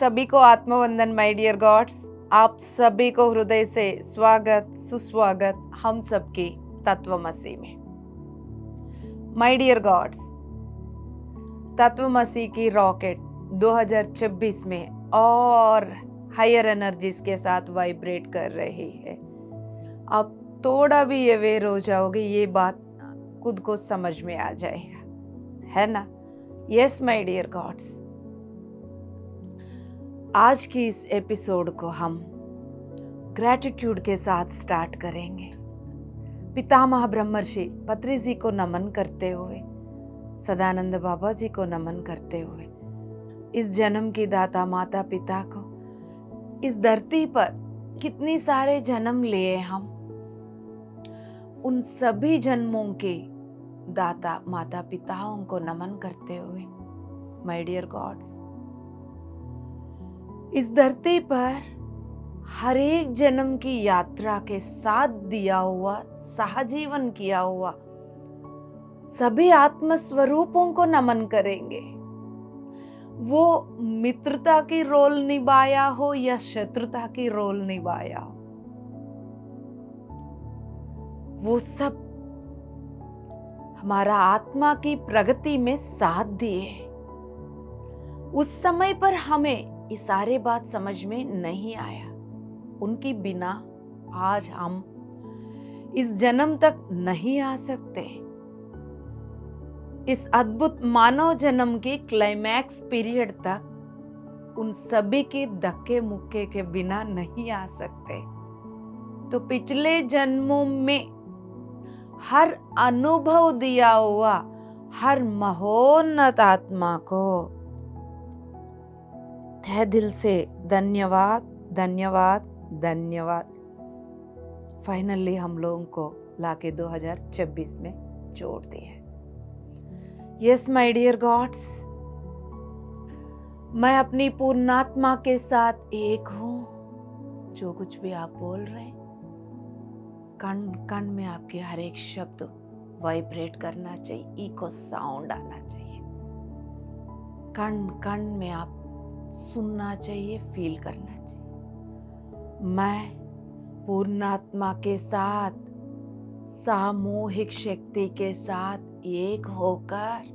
सभी को आत्मवंदन my dear God's. आप सभी को हृदय से स्वागत सुस्वागत हम सबकी तत्वमसी में। माय डियर गॉड्स, तत्वमसी की रॉकेट 2026 में और हायर एनर्जीज के साथ वाइब्रेट कर रही है। आप थोड़ा भी अवेयर हो जाओगे, ये बात खुद को समझ में आ जाएगा, है ना? यस माय डियर गॉड्स, आज की इस एपिसोड को हम ग्रैटिट्यूड के साथ स्टार्ट करेंगे। पितामह ब्रह्मर्षि पत्री जी को नमन करते हुए, सदानंद बाबा जी को नमन करते हुए, इस जन्म की दाता माता पिता को, इस धरती पर कितनी सारे जन्म लिए हम, उन सभी जन्मों के दाता माता पिताओं को नमन करते हुए, माय डियर गॉड्स, इस धरती पर हर एक जन्म की यात्रा के साथ दिया हुआ, सहजीवन किया हुआ सभी आत्म स्वरूपों को नमन करेंगे। वो मित्रता की रोल निभाया हो या शत्रुता की रोल निभाया हो, वो सब हमारा आत्मा की प्रगति में साथ दिए। उस समय पर हमें ये सारे बात समझ में नहीं आया, उनकी बिना आज हम इस जन्म तक नहीं आ सकते। इस अद्भुत मानव जन्म के क्लाइमैक्स पीरियड तक उन सभी के धक्के मुक्के के बिना नहीं आ सकते। तो पिछले जन्मों में हर अनुभव दिया हुआ हर महोन्नत आत्मा को तहे दिल से धन्यवाद धन्यवाद धन्यवाद। फाइनली हम लोगों को लाके 2026 में जोड़ दिया। यस माय डियर गॉड्स, मैं अपनी पूर्णात्मा के साथ एक हूं। जो कुछ भी आप बोल रहे हैं, कण कण में आपके हर एक शब्द वाइब्रेट करना चाहिए, इको साउंड आना चाहिए। कण कण में आप सुनना चाहिए, फील करना चाहिए। मैं पूर्णात्मा के साथ, सामूहिक शक्ति के साथ एक होकर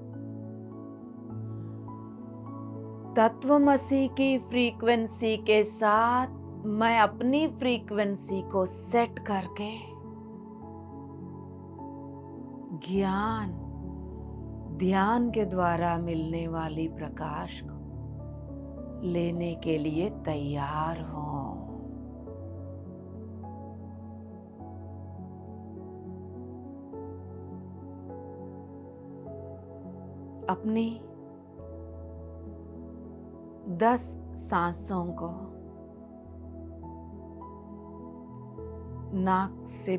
तत्वमसी की फ्रीक्वेंसी के साथ मैं अपनी फ्रीक्वेंसी को सेट करके ज्ञान ध्यान के द्वारा मिलने वाली प्रकाश को लेने के लिए तैयार हो। अपनी 10 सांसों को नाक से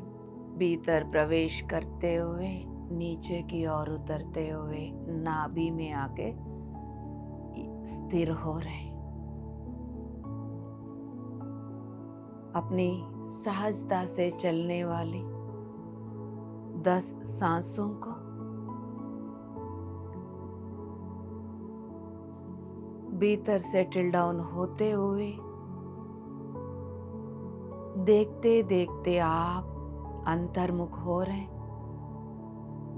भीतर प्रवेश करते हुए नीचे की ओर उतरते हुए नाभि में आके स्थिर हो रहे। अपनी सहजता से चलने वाली 10 सांसों को भीतर सेटल डाउन होते हुए देखते देखते आप अंतर्मुख हो रहे,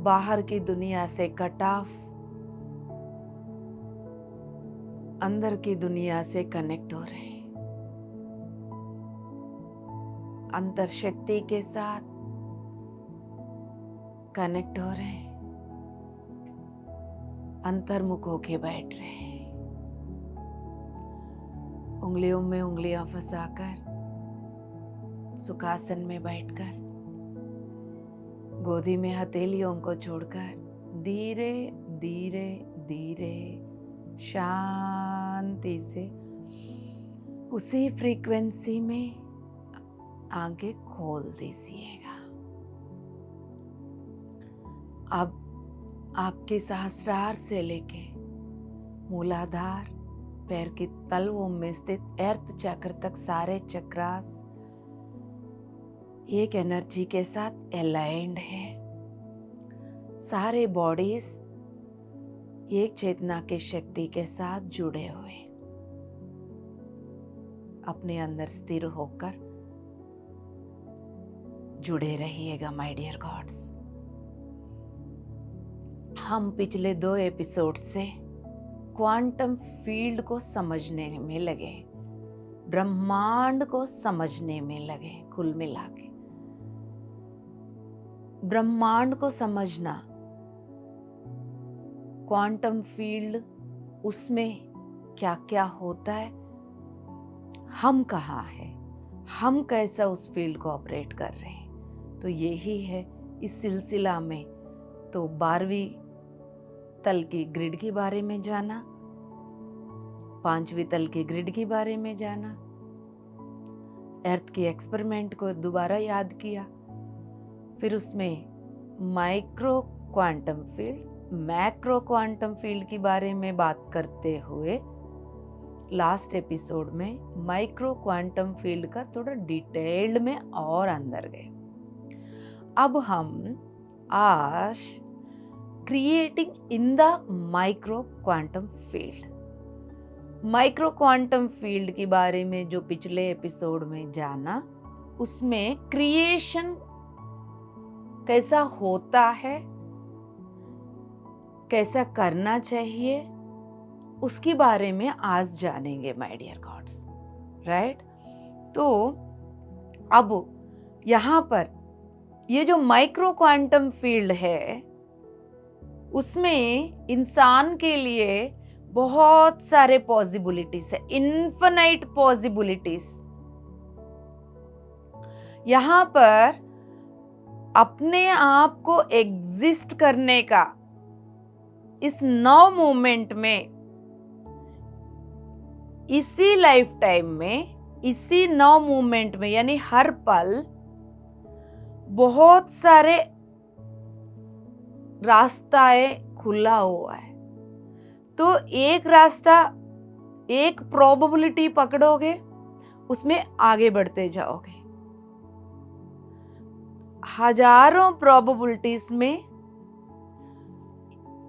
बाहर की दुनिया से कट ऑफ, अंदर की दुनिया से कनेक्ट हो रहे, अंतर शक्ति के साथ कनेक्ट हो रहे, अंतर्मुख होके बैठ रहे, उंगलियों में उंगलियां फंसाकर सुखासन में बैठकर, गोदी में हथेलियों को छोड़कर धीरे धीरे धीरे शांति से उसी फ्रीक्वेंसी में आंखें खोल दीजिएगा। अब आपके सहस्रार से लेके मूलाधार पैर की तलवों में स्थित अर्थ चक्र तक सारे चक्रास एक एनर्जी के साथ अलाइंड है। सारे बॉडीज एक चेतना के शक्ति के साथ जुड़े हुए। अपने अंदर स्थिर होकर जुड़े रहिएगा माय डियर गॉड्स। हम पिछले 2 एपिसोड से क्वांटम फील्ड को समझने में लगे, ब्रह्मांड को समझने में लगे। कुल मिला के ब्रह्मांड को समझना, क्वांटम फील्ड, उसमें क्या क्या होता है, हम कहाँ हैं, हम कैसा उस फील्ड को ऑपरेट कर रहे हैं। तो यही है इस सिलसिला में। तो 12वीं तल की ग्रिड के बारे में जाना, 5वीं तल की ग्रिड के बारे में जाना, अर्थ के एक्सपेरिमेंट को दोबारा याद किया, फिर उसमें micro quantum field, macro quantum field के बारे में बात करते हुए लास्ट एपिसोड में माइक्रो क्वांटम फील्ड का थोड़ा डिटेल्ड में और अंदर गए। अब हम आज creating in the micro quantum field, micro quantum field के बारे में जो पिछले एपिसोड में जाना, उसमें क्रिएशन कैसा होता है, कैसा करना चाहिए, उसके बारे में आज जानेंगे माय डियर गॉड्स, राइट। तो अब यहाँ पर ये जो माइक्रो क्वांटम फील्ड है, उसमें इंसान के लिए बहुत सारे पॉसिबिलिटीज है, इन्फिनाइट पॉसिबिलिटीज। यहाँ पर अपने आप को एग्जिस्ट करने का इस 9 मोमेंट में, इसी लाइफ टाइम में, इसी 9 मोमेंट में, यानी हर पल बहुत सारे रास्ताएं खुला हुआ है। तो एक रास्ता, एक प्रोबेबिलिटी पकड़ोगे, उसमें आगे बढ़ते जाओगे। हजारों प्रोबेबिलिटीज में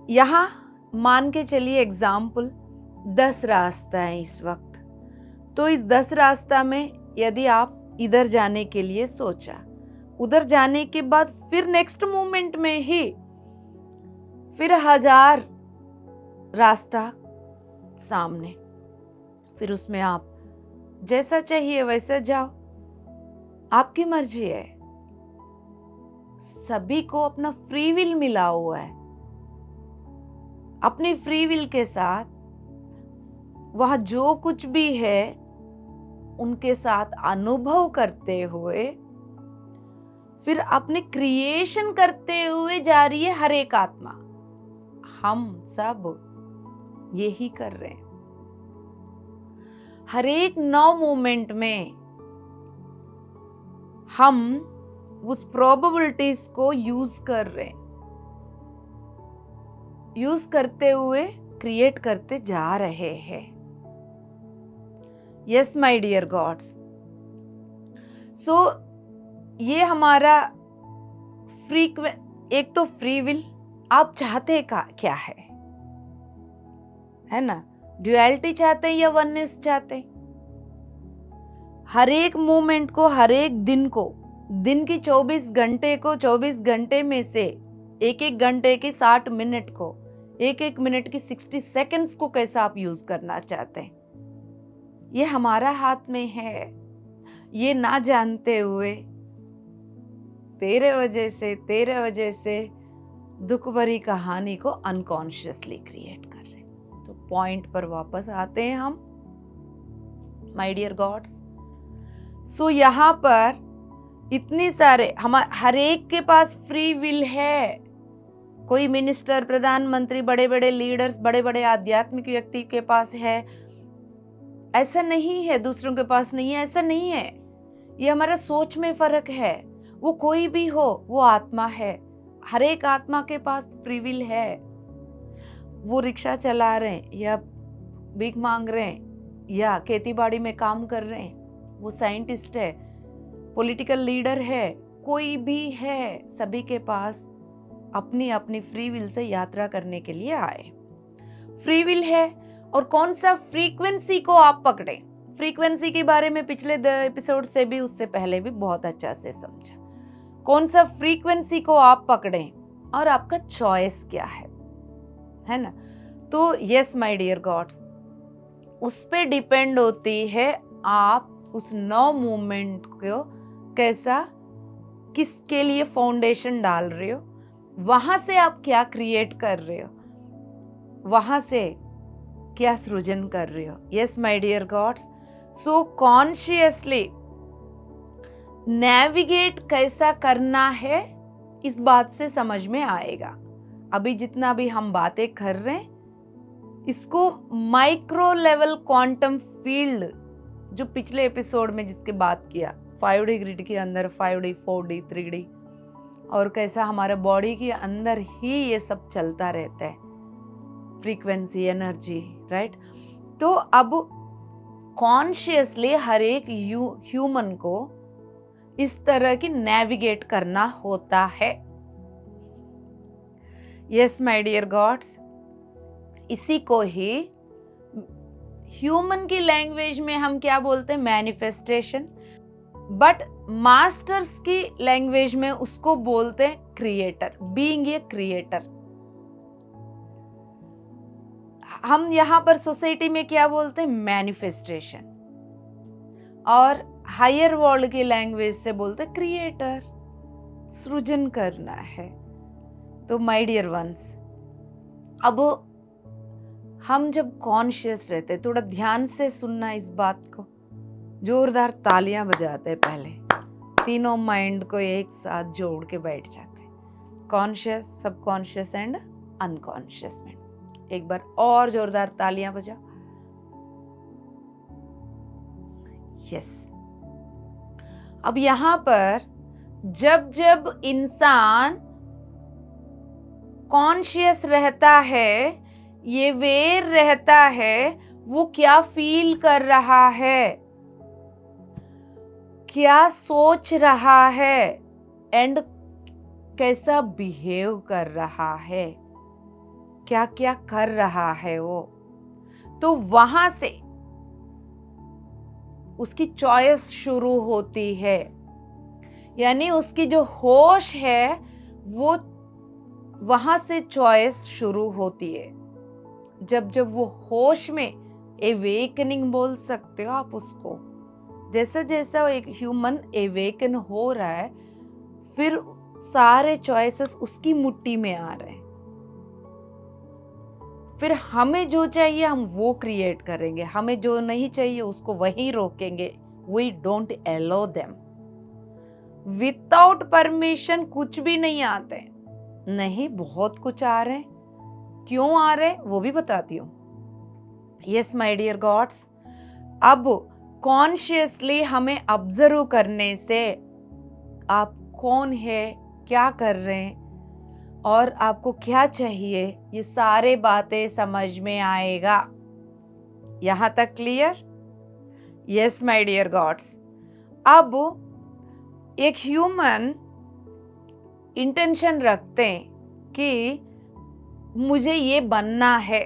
यहां मान के चलिए एग्जाम्पल 10 रास्ता है इस वक्त। तो इस 10 रास्ता में यदि आप इधर जाने के लिए सोचा, उधर जाने के बाद फिर नेक्स्ट मोमेंट में ही फिर 1000 रास्ता सामने, फिर उसमें आप जैसा चाहिए वैसा जाओ, आपकी मर्जी है। सभी को अपना फ्री विल मिला हुआ है। अपनी फ्री विल के साथ वह जो कुछ भी है उनके साथ अनुभव करते हुए फिर अपने क्रिएशन करते हुए जा रही है हर एक आत्मा। हम सब यही कर रहे हैं। हर एक 9 मोमेंट में हम उस प्रोबेबिलिटीज को यूज कर रहे हैं, यूज करते हुए क्रिएट करते जा रहे हैं। Yes my dear gods. So ये हमारा एक तो फ्री विल, आप चाहते क्या है ना, ड्युअलिटी चाहते हैं या वननेस चाहते हैं। हर एक मोमेंट को, हर एक दिन को, दिन की 24 घंटे को, 24 घंटे में से एक एक घंटे की 60 मिनट को, एक एक मिनट की 60 सेकंड्स को कैसा आप यूज करना चाहते हैं, ये हमारा हाथ में है। ये ना जानते हुए तेरे वजह से दुख भरी कहानी को अनकॉन्शियसली क्रिएट कर रहे हैं। तो पॉइंट पर वापस आते हैं हम माय डियर गॉड्स। सो यहाँ पर इतनी सारे हर एक के पास फ्री विल है। कोई मिनिस्टर, प्रधानमंत्री, बड़े बड़े लीडर्स, बड़े बड़े आध्यात्मिक व्यक्ति के पास है, ऐसा नहीं है। दूसरों के पास नहीं है, ऐसा नहीं है। ये हमारा सोच में फर्क है। वो कोई भी हो, वो आत्मा है। हर एक आत्मा के पास फ्री विल है। वो रिक्शा चला रहे हैं या भीख मांग रहे हैं या खेती बाड़ी में काम कर रहे हैं, वो साइंटिस्ट है, पॉलिटिकल लीडर है, कोई भी है, सभी के पास अपनी अपनी फ्री विल से यात्रा करने के लिए आए। फ्री विल है। और कौन सा फ्रीक्वेंसी को आप पकड़ें, फ्रीक्वेंसी के बारे में पिछले एपिसोड से भी, उससे पहले भी बहुत अच्छा से समझा। कौन सा फ्रीक्वेंसी को आप पकड़ें और आपका चॉइस क्या है ना। तो यस माय डियर गॉड्स, उस पे डिपेंड होती है आप उस नौ मूवमेंट को कैसा, किसके लिए फाउंडेशन डाल रहे हो, वहां से आप क्या क्रिएट कर रहे हो, वहां से क्या सृजन कर रहे हो। Yes my dear gods, so consciously navigate कैसा करना है, इस बात से समझ में आएगा। अभी जितना भी हम बातें कर रहे हैं, इसको माइक्रो लेवल क्वांटम फील्ड, जो पिछले एपिसोड में जिसके बात किया, 5D ग्रिड के अंदर 5D 4D 3D, और कैसा हमारे बॉडी के अंदर ही ये सब चलता रहता है, फ्रीक्वेंसी, एनर्जी, राइट। तो अब कॉन्शियसली हर एक ह्यूमन को इस तरह की नेविगेट करना होता है। यस माय डियर गॉड्स, इसी को ही ह्यूमन की लैंग्वेज में हम क्या बोलते हैं, मैनिफेस्टेशन, बट मास्टर्स की लैंग्वेज में उसको बोलते हैं क्रिएटर, बीइंग ए क्रिएटर। हम यहां पर सोसाइटी में क्या बोलते हैं, मैनिफेस्टेशन, और हायर वर्ल्ड की लैंग्वेज से बोलते हैं क्रिएटर, सृजन करना है। तो माय डियर वंस, अब हम जब कॉन्शियस रहते, थोड़ा ध्यान से सुनना इस बात को, जोरदार तालियां बजाते हैं पहले, तीनों माइंड को एक साथ जोड़ के बैठ जाते, conscious, subconscious and unconscious mind. एक बार और जोरदार तालियां बजाओ। यस। अब यहां पर जब जब इंसान कॉन्शियस रहता है, ये वेर रहता है, वो क्या फील कर रहा है, क्या सोच रहा है, एंड कैसा बिहेव कर रहा है, क्या क्या कर रहा है वो, तो वहां से उसकी चॉइस शुरू होती है। यानी उसकी जो होश है, वो वहां से चॉइस शुरू होती है। जब जब वो होश में, एवेकनिंग बोल सकते हो आप उसको, जैसे जैसा एक ह्यूमन एवेकन हो रहा है, फिर सारे चॉइसेस उसकी मुट्ठी में आ रहे हैं। फिर हमें जो चाहिए हम वो क्रिएट करेंगे, हमें जो नहीं चाहिए उसको वही रोकेंगे। We don't allow them. Without permission कुछ भी नहीं आते, नहीं, बहुत कुछ आ रहे हैं। क्यों आ रहे वो भी बताती हूँ। यस माय डियर गॉड्स, अब कॉन्शियसली हमें ऑब्जर्व करने से आप कौन है, क्या कर रहे हैं और आपको क्या चाहिए, ये सारे बातें समझ में आएगा। यहां तक clear? Yes my dear gods, अब एक ह्यूमन इंटेंशन रखते हैं कि मुझे ये बनना है,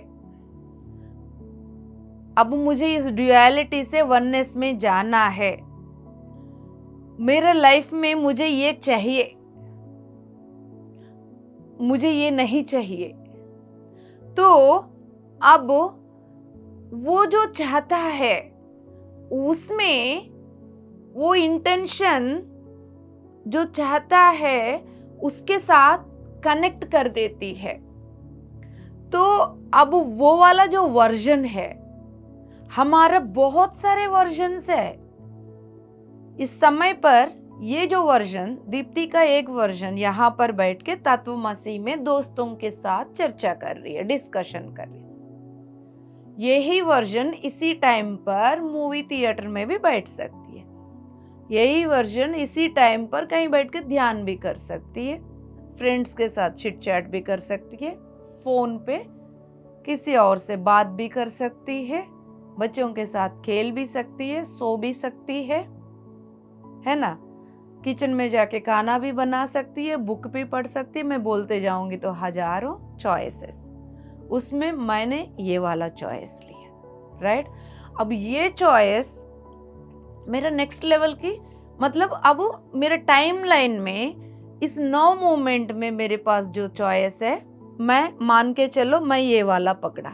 अब मुझे इस ड्यूअलिटी से वननेस में जाना है, मेरे लाइफ में मुझे ये चाहिए, मुझे ये नहीं चाहिए। तो अब वो जो चाहता है उसमें वो इंटेंशन जो चाहता है उसके साथ कनेक्ट कर देती है। तो अब वो वाला जो वर्जन है, हमारा बहुत सारे वर्जन्स है इस समय पर। ये जो वर्जन, दीप्ति का एक वर्जन यहाँ पर बैठ के तत्वमसी में दोस्तों के साथ चर्चा कर रही है, डिस्कशन कर रही है। यही वर्जन इसी टाइम पर मूवी थिएटर में भी बैठ सकती है। यही वर्जन इसी टाइम पर कहीं बैठ के ध्यान भी कर सकती है, फ्रेंड्स के साथ चिट चैट भी कर सकती है, फोन पे किसी और से बात भी कर सकती है, बच्चों के साथ खेल भी सकती है, सो भी सकती है ना। किचन में जाके खाना भी बना सकती है, बुक भी पढ़ सकती है। मैं बोलते जाऊंगी तो हजारों चॉइसेस, उसमें मैंने ये वाला चॉइस लिया। राइट। अब ये चॉइस मेरा नेक्स्ट लेवल की, मतलब अब मेरे टाइम लाइन में इस 9 मोमेंट में मेरे पास जो चॉइस है, मैं मान के चलो मैं ये वाला पकड़ा,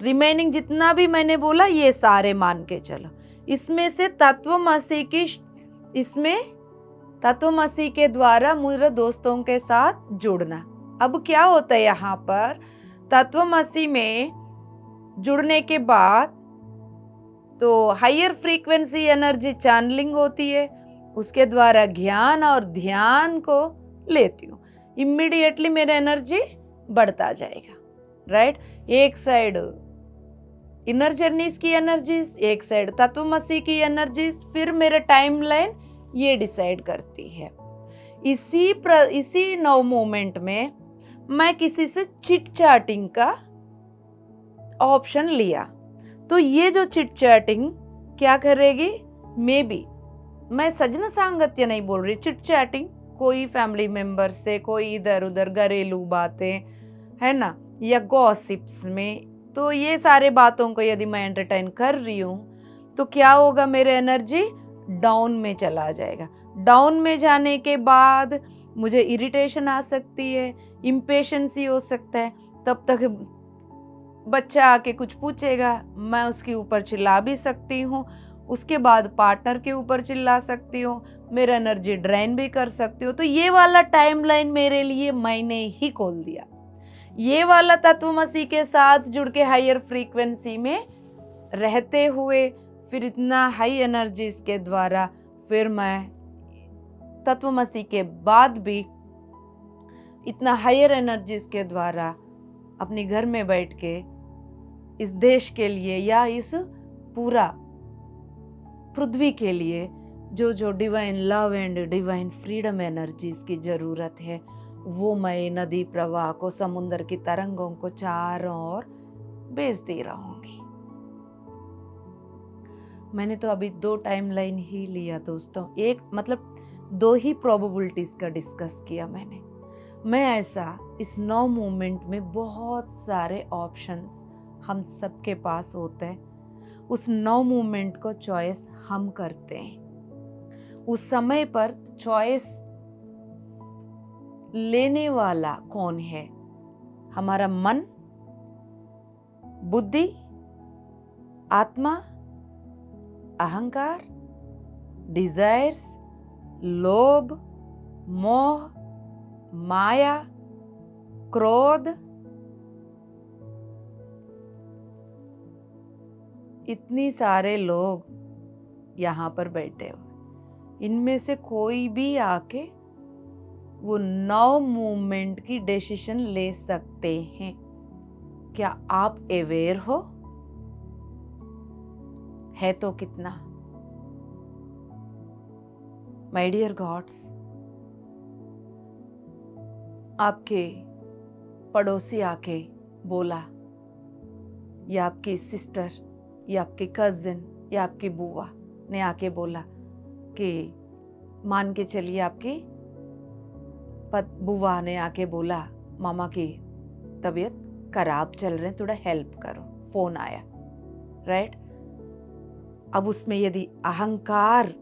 रिमेनिंग जितना भी मैंने बोला ये सारे मान के चलो। इसमें से इसमें तत्वमसी के द्वारा मेरे दोस्तों के साथ जुड़ना। अब क्या होता है यहाँ पर, तत्वमसी में जुड़ने के बाद तो हायर फ्रीक्वेंसी एनर्जी चैनलिंग होती है, उसके द्वारा ज्ञान और ध्यान को लेती हूँ, इमीडिएटली मेरा एनर्जी बढ़ता जाएगा, राइट। एक साइड इनर जर्नीज की एनर्जीज, एक साइड तत्वमसी की एनर्जीज, फिर मेरा टाइम लाइन ये डिसाइड करती है। इसी 9 मोमेंट में मैं किसी से चिट चैटिंग का ऑप्शन लिया, तो ये जो चिट चैटिंग क्या करेगी, मे बी, मैं सजन सांगत्य नहीं बोल रही, चिट चैटिंग कोई फैमिली मेंबर से, कोई इधर उधर घरेलू बातें है ना, या गॉसिप्स में, तो ये सारे बातों को यदि मैं एंटरटेन कर रही हूँ तो क्या होगा, मेरे एनर्जी डाउन में चला जाएगा। डाउन में जाने के बाद मुझे इरिटेशन आ सकती है, इम्पेशेंसी हो सकता है, तब तक बच्चा आके कुछ पूछेगा, मैं उसके ऊपर चिल्ला भी सकती हूँ, उसके बाद पार्टनर के ऊपर चिल्ला सकती हूँ, मेरा एनर्जी ड्रेन भी कर सकती हूँ। तो ये वाला टाइमलाइन मेरे लिए मैंने ही खोल दिया। ये वाला तत्वमसी के साथ जुड़ के हायर फ्रीक्वेंसी में रहते हुए, फिर इतना हाई एनर्जीज के द्वारा, फिर मैं तत्वमसी के बाद भी इतना हायर एनर्जीज के द्वारा अपने घर में बैठ के इस देश के लिए या इस पूरा पृथ्वी के लिए जो जो divine love and divine freedom energies की जरूरत है, वो मैं नदी प्रवाह को, समुद्र की तरंगों को चारों ओर भेजती रहूंगी। मैंने तो अभी 2 टाइमलाइन ही लिया दोस्तों, एक मतलब 2 ही प्रोबेबिलिटीज का डिस्कस किया मैंने। मैं ऐसा इस 9 मोमेंट में बहुत सारे ऑप्शंस हम सबके पास होते हैं, उस 9 मोमेंट को चॉइस हम करते हैं। उस समय पर चॉइस लेने वाला कौन है, हमारा मन, बुद्धि, आत्मा, अहंकार, डिजायर्स, लोभ, मोह, माया, क्रोध, इतनी सारे लोग यहाँ पर बैठे हुए, इनमें से कोई भी आके वो 9 मूवमेंट की डिसीजन ले सकते हैं। क्या आप अवेयर हो? है तो कितना। माय डियर गॉड्स, आपके पड़ोसी आके बोला, या आपकी सिस्टर या आपकी कजिन या आपकी बुआ ने आके बोला कि मान के चलिए आपकी बुआ ने आके बोला, मामा की तबीयत खराब चल रहे हैं, थोड़ा हेल्प करो, फोन आया, राइट। अब उसमें यदि अहंकार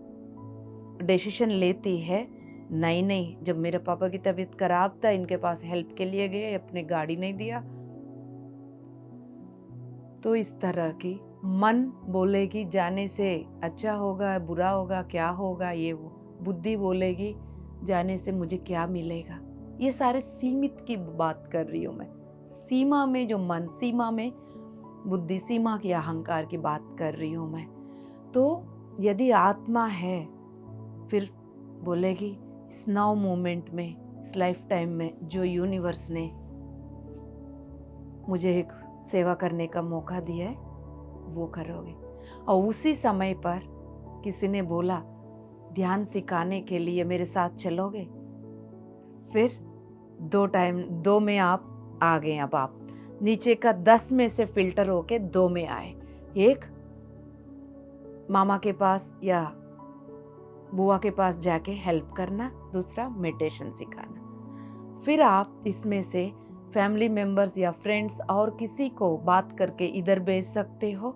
डिसीजन लेती है, नहीं नहीं, जब मेरे पापा की तबीयत खराब था, इनके पास हेल्प के लिए गए, अपने गाड़ी नहीं दिया, तो इस तरह की मन बोलेगी जाने से अच्छा होगा, बुरा होगा, क्या होगा, ये वो। बुद्धि बोलेगी जाने से मुझे क्या मिलेगा। ये सारे सीमित की बात कर रही हूँ मैं, सीमा में जो मन, सीमा में बुद्धि, सीमा की अहंकार की बात कर रही हूँ मैं। तो यदि आत्मा है, फिर बोलेगी इस 9 मोमेंट में, इस लाइफ टाइम में जो यूनिवर्स ने मुझे एक सेवा करने का मौका दिया है, वो करोगे। और उसी समय पर किसी ने बोला ध्यान सिखाने के लिए मेरे साथ चलोगे, फिर 2 में आप आ गए। अब आप नीचे का 10 में से फिल्टर होके 2 में आए, एक मामा के पास या बुआ के पास जाके हेल्प करना, दूसरा मेडिटेशन सिखाना। फिर आप इसमें से फैमिली मेंबर्स या फ्रेंड्स और किसी को बात करके इधर भेज सकते हो,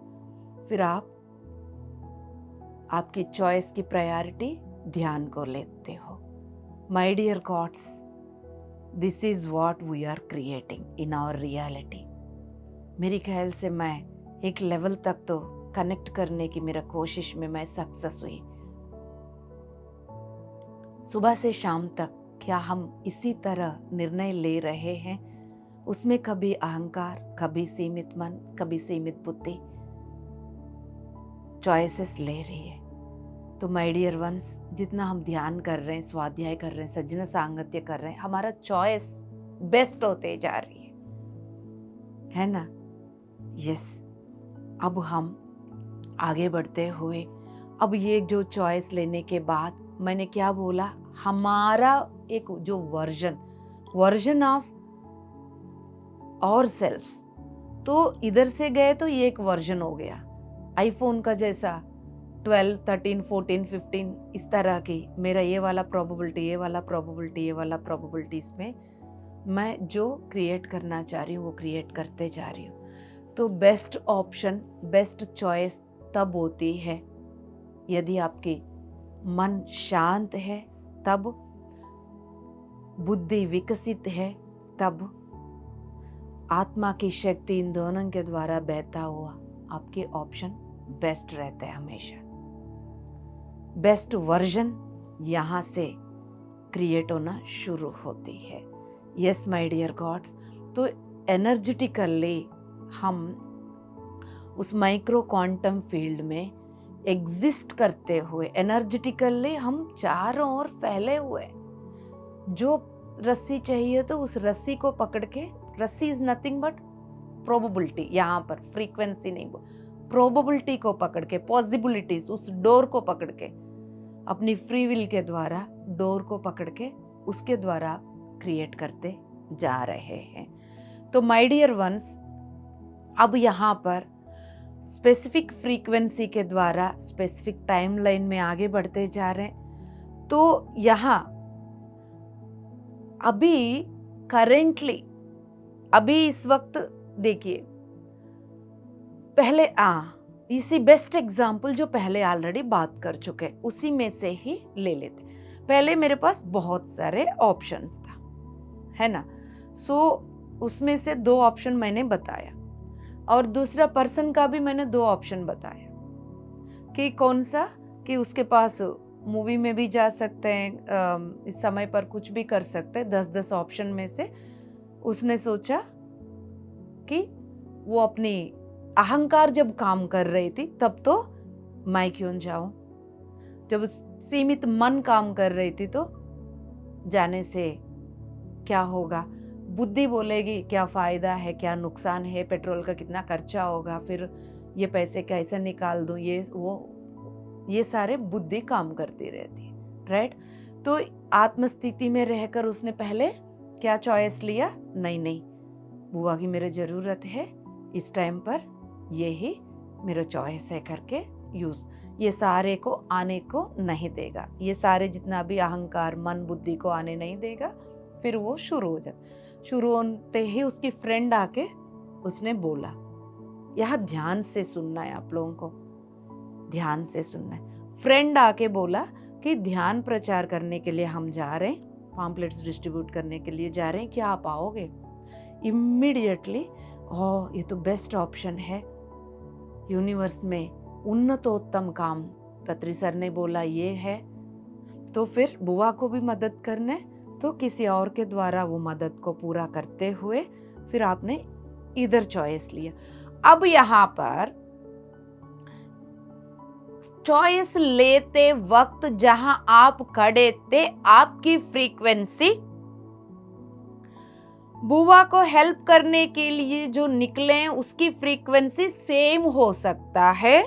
फिर आप आपकी चॉइस की प्रायोरिटी ध्यान को लेते हो। My dear gods, this is what we are creating in our reality. मेरे ख्याल से मैं एक लेवल तक तो कनेक्ट करने की मेरा कोशिश में मैं सक्सेस हुई। सुबह से शाम तक क्या हम इसी तरह निर्णय ले रहे हैं? उसमें कभी अहंकार, कभी सीमित मन, कभी सीमित बुद्धि चॉइसेस ले रही है। तो माय डियर वंस, जितना हम ध्यान कर रहे हैं, स्वाध्याय कर रहे हैं, सज्जन सांगत्य कर रहे हैं, हमारा चॉइस बेस्ट होते जा रही है ना? यस। अब हम आगे बढ़ते हुए, अब ये जो चॉइस लेने के बाद मैंने क्या बोला, हमारा एक जो वर्जन ऑफ और सेल्फ्स, तो इधर से गए तो ये एक वर्जन हो गया आईफोन का जैसा 12, 13, 14, 15 इस तरह की। मेरा ये वाला प्रोबेबिलिटी, ये वाला प्रोबेबिलिटी, ये वाला प्रोबेबिलिटी, इसमें मैं जो क्रिएट करना चाह रही हूँ वो क्रिएट करते जा रही हूँ। तो बेस्ट ऑप्शन, बेस्ट चॉइस तब होती है यदि आपकी मन शांत है, तब बुद्धि विकसित है, तब आत्मा की शक्ति इन दोनों के द्वारा बहता हुआ आपके ऑप्शन बेस्ट रहता है हमेशा। बेस्ट वर्जन यहाँ से क्रिएट होना शुरू होती है। यस माय डियर गॉड्स, तो एनर्जेटिकली हम उस माइक्रो क्वांटम फील्ड में एग्जिस्ट करते हुए एनर्जेटिकली हम चारों ओर फैले हुए, जो रस्सी चाहिए तो उस रस्सी को पकड़ के, रस्सी इज नथिंग बट प्रोबेबिलिटी, यहाँ पर फ्रीक्वेंसी नहीं, प्रोबेबिलिटी को पकड़ के, पॉसिबिलिटीज, उस डोर को पकड़ के, अपनी फ्री विल के द्वारा डोर को पकड़ के उसके द्वारा क्रिएट करते जा रहे हैं। तो माय डियर वंस, अब यहाँ पर स्पेसिफिक फ्रीक्वेंसी के द्वारा स्पेसिफिक टाइमलाइन में आगे बढ़ते जा रहे हैं। तो यहाँ अभी करेंटली, अभी इस वक्त देखिए, पहले इसी बेस्ट एग्जाम्पल जो पहले ऑलरेडी बात कर चुके, उसी में से ही ले लेते। पहले मेरे पास बहुत सारे ऑप्शंस था, है ना? सो उसमें से 2 ऑप्शन मैंने बताया और दूसरा पर्सन का भी मैंने 2 ऑप्शन बताया कि कौन सा, कि उसके पास मूवी में भी जा सकते हैं, इस समय पर कुछ भी कर सकते हैं। 10-10 ऑप्शन में से उसने सोचा कि वो अपनी अहंकार जब काम कर रही थी तब तो मैं क्यों जाऊं, जब सीमित मन काम कर रही थी तो जाने से क्या होगा, बुद्धि बोलेगी क्या फायदा है, क्या नुकसान है, पेट्रोल का कितना खर्चा होगा, फिर ये पैसे कैसे निकाल दूं, ये सारे बुद्धि काम करती रहती है, राइट? तो आत्मस्थिति में रहकर उसने पहले क्या चॉइस लिया, नहीं बुआ की मेरे जरूरत है इस टाइम पर, ये ही मेरा चॉइस है करके यूज, ये सारे को आने को नहीं देगा, ये सारे जितना भी अहंकार मन बुद्धि को आने नहीं देगा। फिर वो शुरू हो जाता, शुरू होते ही उसकी फ्रेंड आके उसने बोला, यह ध्यान से सुनना है, आप लोगों को ध्यान से सुनना है। फ्रेंड आके बोला कि ध्यान प्रचार करने के लिए हम जा रहे हैं, पम्पलेट्स डिस्ट्रीब्यूट करने के लिए जा रहे हैं, क्या आप आओगे? इमीडिएटली, ओह ये तो बेस्ट ऑप्शन है, यूनिवर्स में उन्नतोत्तम काम पत्री सर ने बोला ये है, तो फिर बुआ को भी मदद करने, तो किसी और के द्वारा वो मदद को पूरा करते हुए फिर आपने इधर चॉइस लिया। अब यहाँ पर चॉइस लेते वक्त जहां आप खड़े थे, आपकी फ्रीक्वेंसी बुआ को हेल्प करने के लिए जो निकले उसकी फ्रीक्वेंसी सेम हो सकता है,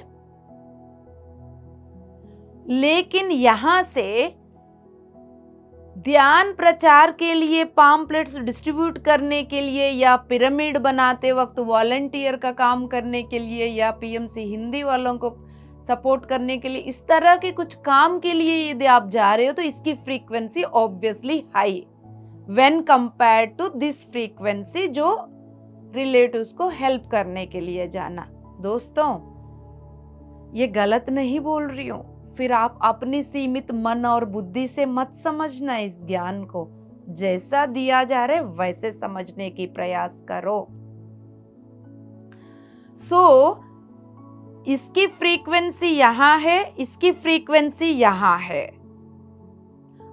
लेकिन यहां से ध्यान प्रचार के लिए, पम्पलेट्स डिस्ट्रीब्यूट करने के लिए, या पिरामिड बनाते वक्त वॉलंटियर का काम करने के लिए, या पीएमसी हिंदी वालों को सपोर्ट करने के लिए, इस तरह के कुछ काम के लिए यदि आप जा रहे हो तो इसकी frequency obviously high when compare to this frequency जो रिलेटिव्स को हेल्प करने के लिए जाना। दोस्तों ये गलत नहीं बोल रही हूँ। फिर आप अपनी सीमित मन और बुद्धि से मत समझना इस ज्ञान को, जैसा दिया जा रहा है वैसे समझने की प्रयास करो। इसकी फ्रीक्वेंसी यहां है, इसकी फ्रीक्वेंसी यहां है।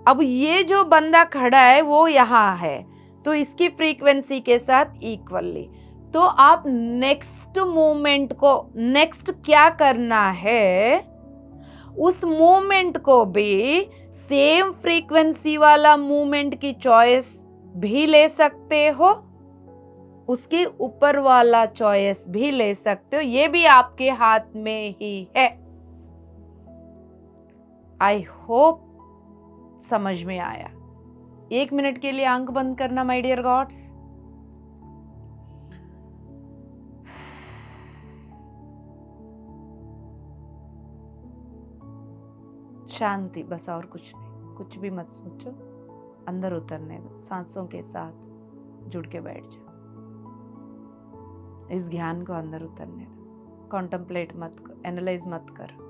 अब ये जो बंदा खड़ा है वो यहां है, तो इसकी फ्रीक्वेंसी के साथ इक्वली, तो आप नेक्स्ट मोमेंट को, नेक्स्ट क्या करना है, उस मूवमेंट को भी सेम फ्रीक्वेंसी वाला मूवमेंट की चॉइस भी ले सकते हो, उसके ऊपर वाला चॉइस भी ले सकते हो, ये भी आपके हाथ में ही है। आई होप समझ में आया। 1 मिनट के लिए आंख बंद करना माय डियर गॉड्स। शांति, बस और कुछ नहीं, कुछ भी मत सोचो, अंदर उतरने दो, सांसों के साथ जुड़ के बैठ जाओ, इस ज्ञान को अंदर उतरने दो, कॉन्टम्पलेट मत करो, एनालाइज मत करो।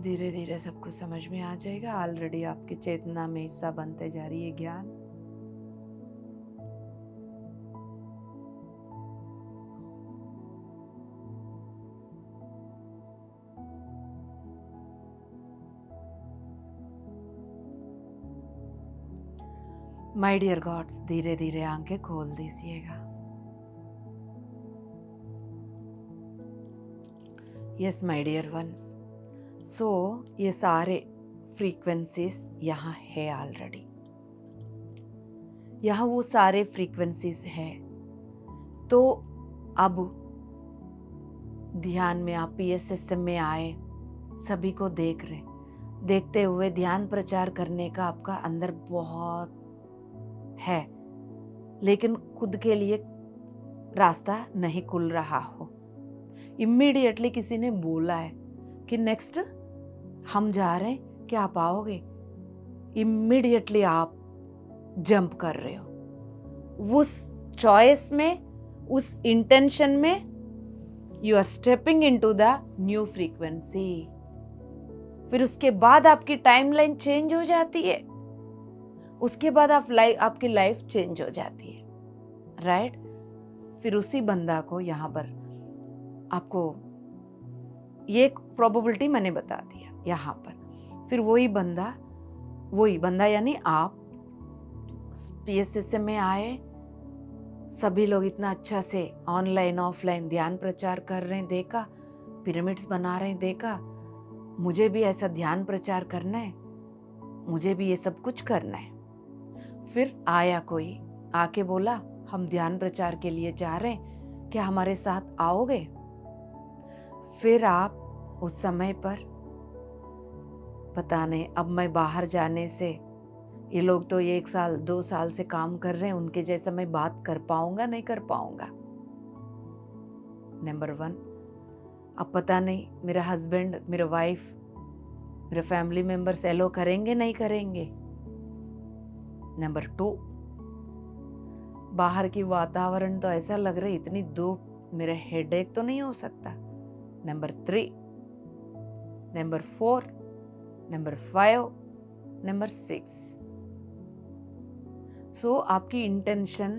धीरे धीरे सब कुछ समझ में आ जाएगा। ऑलरेडी आपकी चेतना में हिस्सा बनते जा रही है ज्ञान। माय डियर गॉड्स, धीरे धीरे आंखें खोल दीजिएगा। यस माय डियर वंस, सो ये सारे फ्रीक्वेंसीज यहाँ है ऑलरेडी, यहाँ वो सारे फ्रीक्वेंसीज है। तो अब ध्यान में आप PSSM में आए, सभी को देख रहे, देखते हुए ध्यान प्रचार करने का आपका अंदर बहुत है, लेकिन खुद के लिए रास्ता नहीं खुल रहा हो। इमीडिएटली किसी ने बोला है कि नेक्स्ट हम जा रहे हैं, क्या आप आओगे? इमीडिएटली आप जंप कर रहे हो उस चॉइस में, उस इंटेंशन में। You are stepping into the new frequency. फिर उसके बाद आपकी टाइमलाइन चेंज हो जाती है, उसके बाद आपकी लाइफ चेंज हो जाती है, राइट? फिर उसी बंदा को यहाँ पर आपको ये प्रोबेबिलिटी मैंने बता दिया यहाँ पर। फिर वही बंदा यानी आप PSSM में आए, सभी लोग इतना अच्छा से ऑनलाइन ऑफलाइन ध्यान प्रचार कर रहे हैं, देखा, पिरामिड्स बना रहे हैं, देखा, मुझे भी ऐसा ध्यान प्रचार करना है, मुझे भी ये सब कुछ करना है। फिर आया कोई, आके बोला हम ध्यान प्रचार के लिए जा रहे हैं, क्या हमारे साथ आओगे? फिर आप उस समय पर पता नहीं, अब मैं बाहर जाने से, ये लोग तो 1 साल 2 साल से काम कर रहे हैं, उनके जैसा मैं बात कर पाऊंगा नहीं कर पाऊंगा, नंबर 1। अब पता नहीं मेरा हस्बैंड, मेरा वाइफ, मेरे फैमिली मेंबर्स एलो करेंगे नहीं करेंगे, नंबर 2। बाहर की वातावरण तो ऐसा लग रहा है इतनी धूप, मेरा हेडेक तो नहीं हो सकता, नंबर 3, नंबर 4, नंबर 5, नंबर 6। सो आपकी इंटेंशन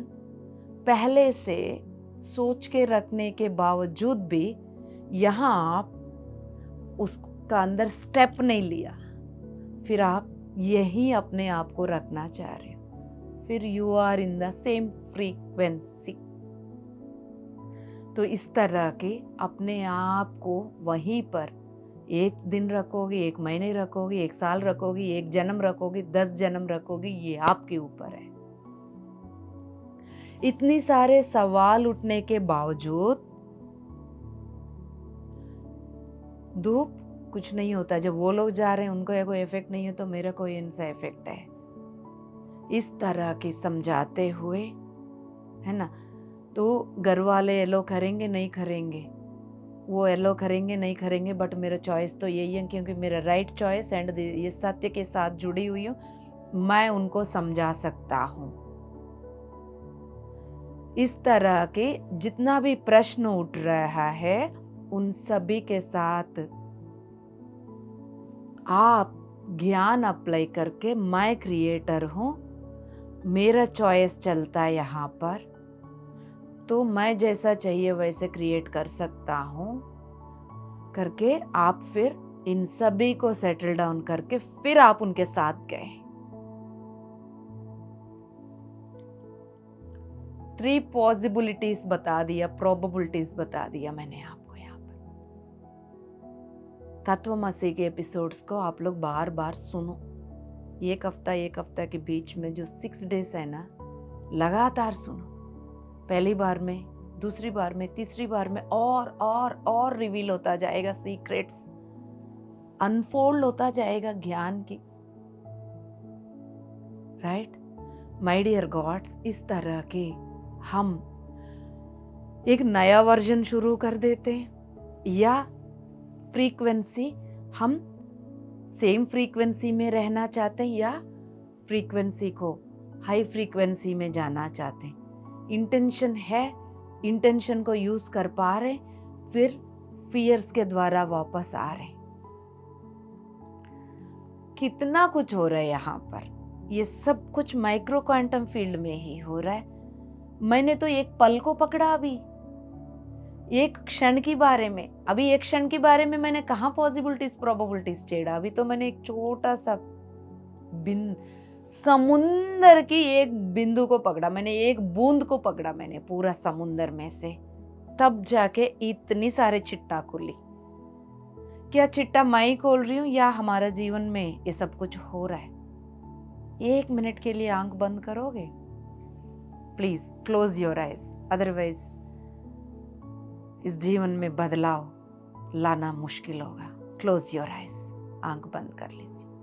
पहले से सोच के रखने के बावजूद भी यहाँ आप उसका अंदर स्टेप नहीं लिया, फिर आप यही अपने आप को रखना चाह रहे हो, फिर you are in the same frequency. तो इस तरह के अपने आप को वहीं पर 1 दिन रखोगे, 1 महीने रखोगे, 1 साल रखोगे, 1 जन्म रखोगे, 10 जन्म रखोगे, ये आपके ऊपर है। इतनी सारे सवाल उठने के बावजूद धूप कुछ नहीं होता। जब वो लोग जा रहे हैं उनको कोई इफेक्ट नहीं है, तो मेरा कोई इनसा इफेक्ट है। इस तरह के समझाते हुए, है ना, तो घर वाले एलो करेंगे नहीं करेंगे, वो एलो करेंगे नहीं करेंगे, बट मेरा चॉइस तो यही है, क्योंकि मेरा राइट चॉइस एंड ये सत्य के साथ जुड़ी हुई हूँ, मैं उनको समझा सकता हूँ। इस तरह के जितना भी प्रश्न उठ रहा है उन सभी के साथ आप ज्ञान अप्लाई करके मैं क्रिएटर हूँ, मेरा चॉइस चलता है यहाँ पर, तो मैं जैसा चाहिए वैसे क्रिएट कर सकता हूँ करके आप फिर इन सभी को सेटल डाउन करके फिर आप उनके साथ गए। 3 पॉसिबिलिटीज बता दिया, प्रोबेबिलिटीज बता दिया मैंने आपको। यहाँ पर तत्वमसी के एपिसोड्स को आप लोग बार बार सुनो। एक हफ्ता के बीच में जो 6 डेज है ना, लगातार सुनो। पहली बार में, दूसरी बार में, तीसरी बार में और रिवील होता जाएगा, सीक्रेट्स अनफोल्ड होता जाएगा ज्ञान की। राइट माय डियर गॉड्स, इस तरह के हम एक नया वर्जन शुरू कर देते हैं, या फ्रीक्वेंसी हम सेम फ्रीक्वेंसी में रहना चाहते हैं या फ्रीक्वेंसी को हाई फ्रीक्वेंसी में जाना चाहते हैं। इंटेंशन है, इंटेंशन को यूज कर पा रहे, फिर फियर्स के द्वारा वापस आ रहे। कितना कुछ हो रहा है यहाँ पर, ये सब कुछ माइक्रो क्वांटम फील्ड में ही हो रहा है। मैंने तो एक पल को पकड़ा, अभी एक क्षण के बारे में, अभी एक क्षण के बारे में मैंने कहाँ पॉसिबिलिटीज प्रोबेबिलिटीज छेड़ा। अभी तो मैंने एक छोटा सा समुंदर की एक बिंदु को पकड़ा, मैंने एक बूंद को पकड़ा, मैंने पूरा समुंदर में से, तब जाके इतनी सारे चिट्टा खुली। क्या चिट्टा मैं ही खोल रही हूँ या हमारा जीवन में ये सब कुछ हो रहा है? 1 मिनट के लिए आंख बंद करोगे? Please close your eyes, otherwise इस जीवन में बदलाव लाना मुश्किल होगा। क्लोज योर आइज, आंख बंद कर लीजिए।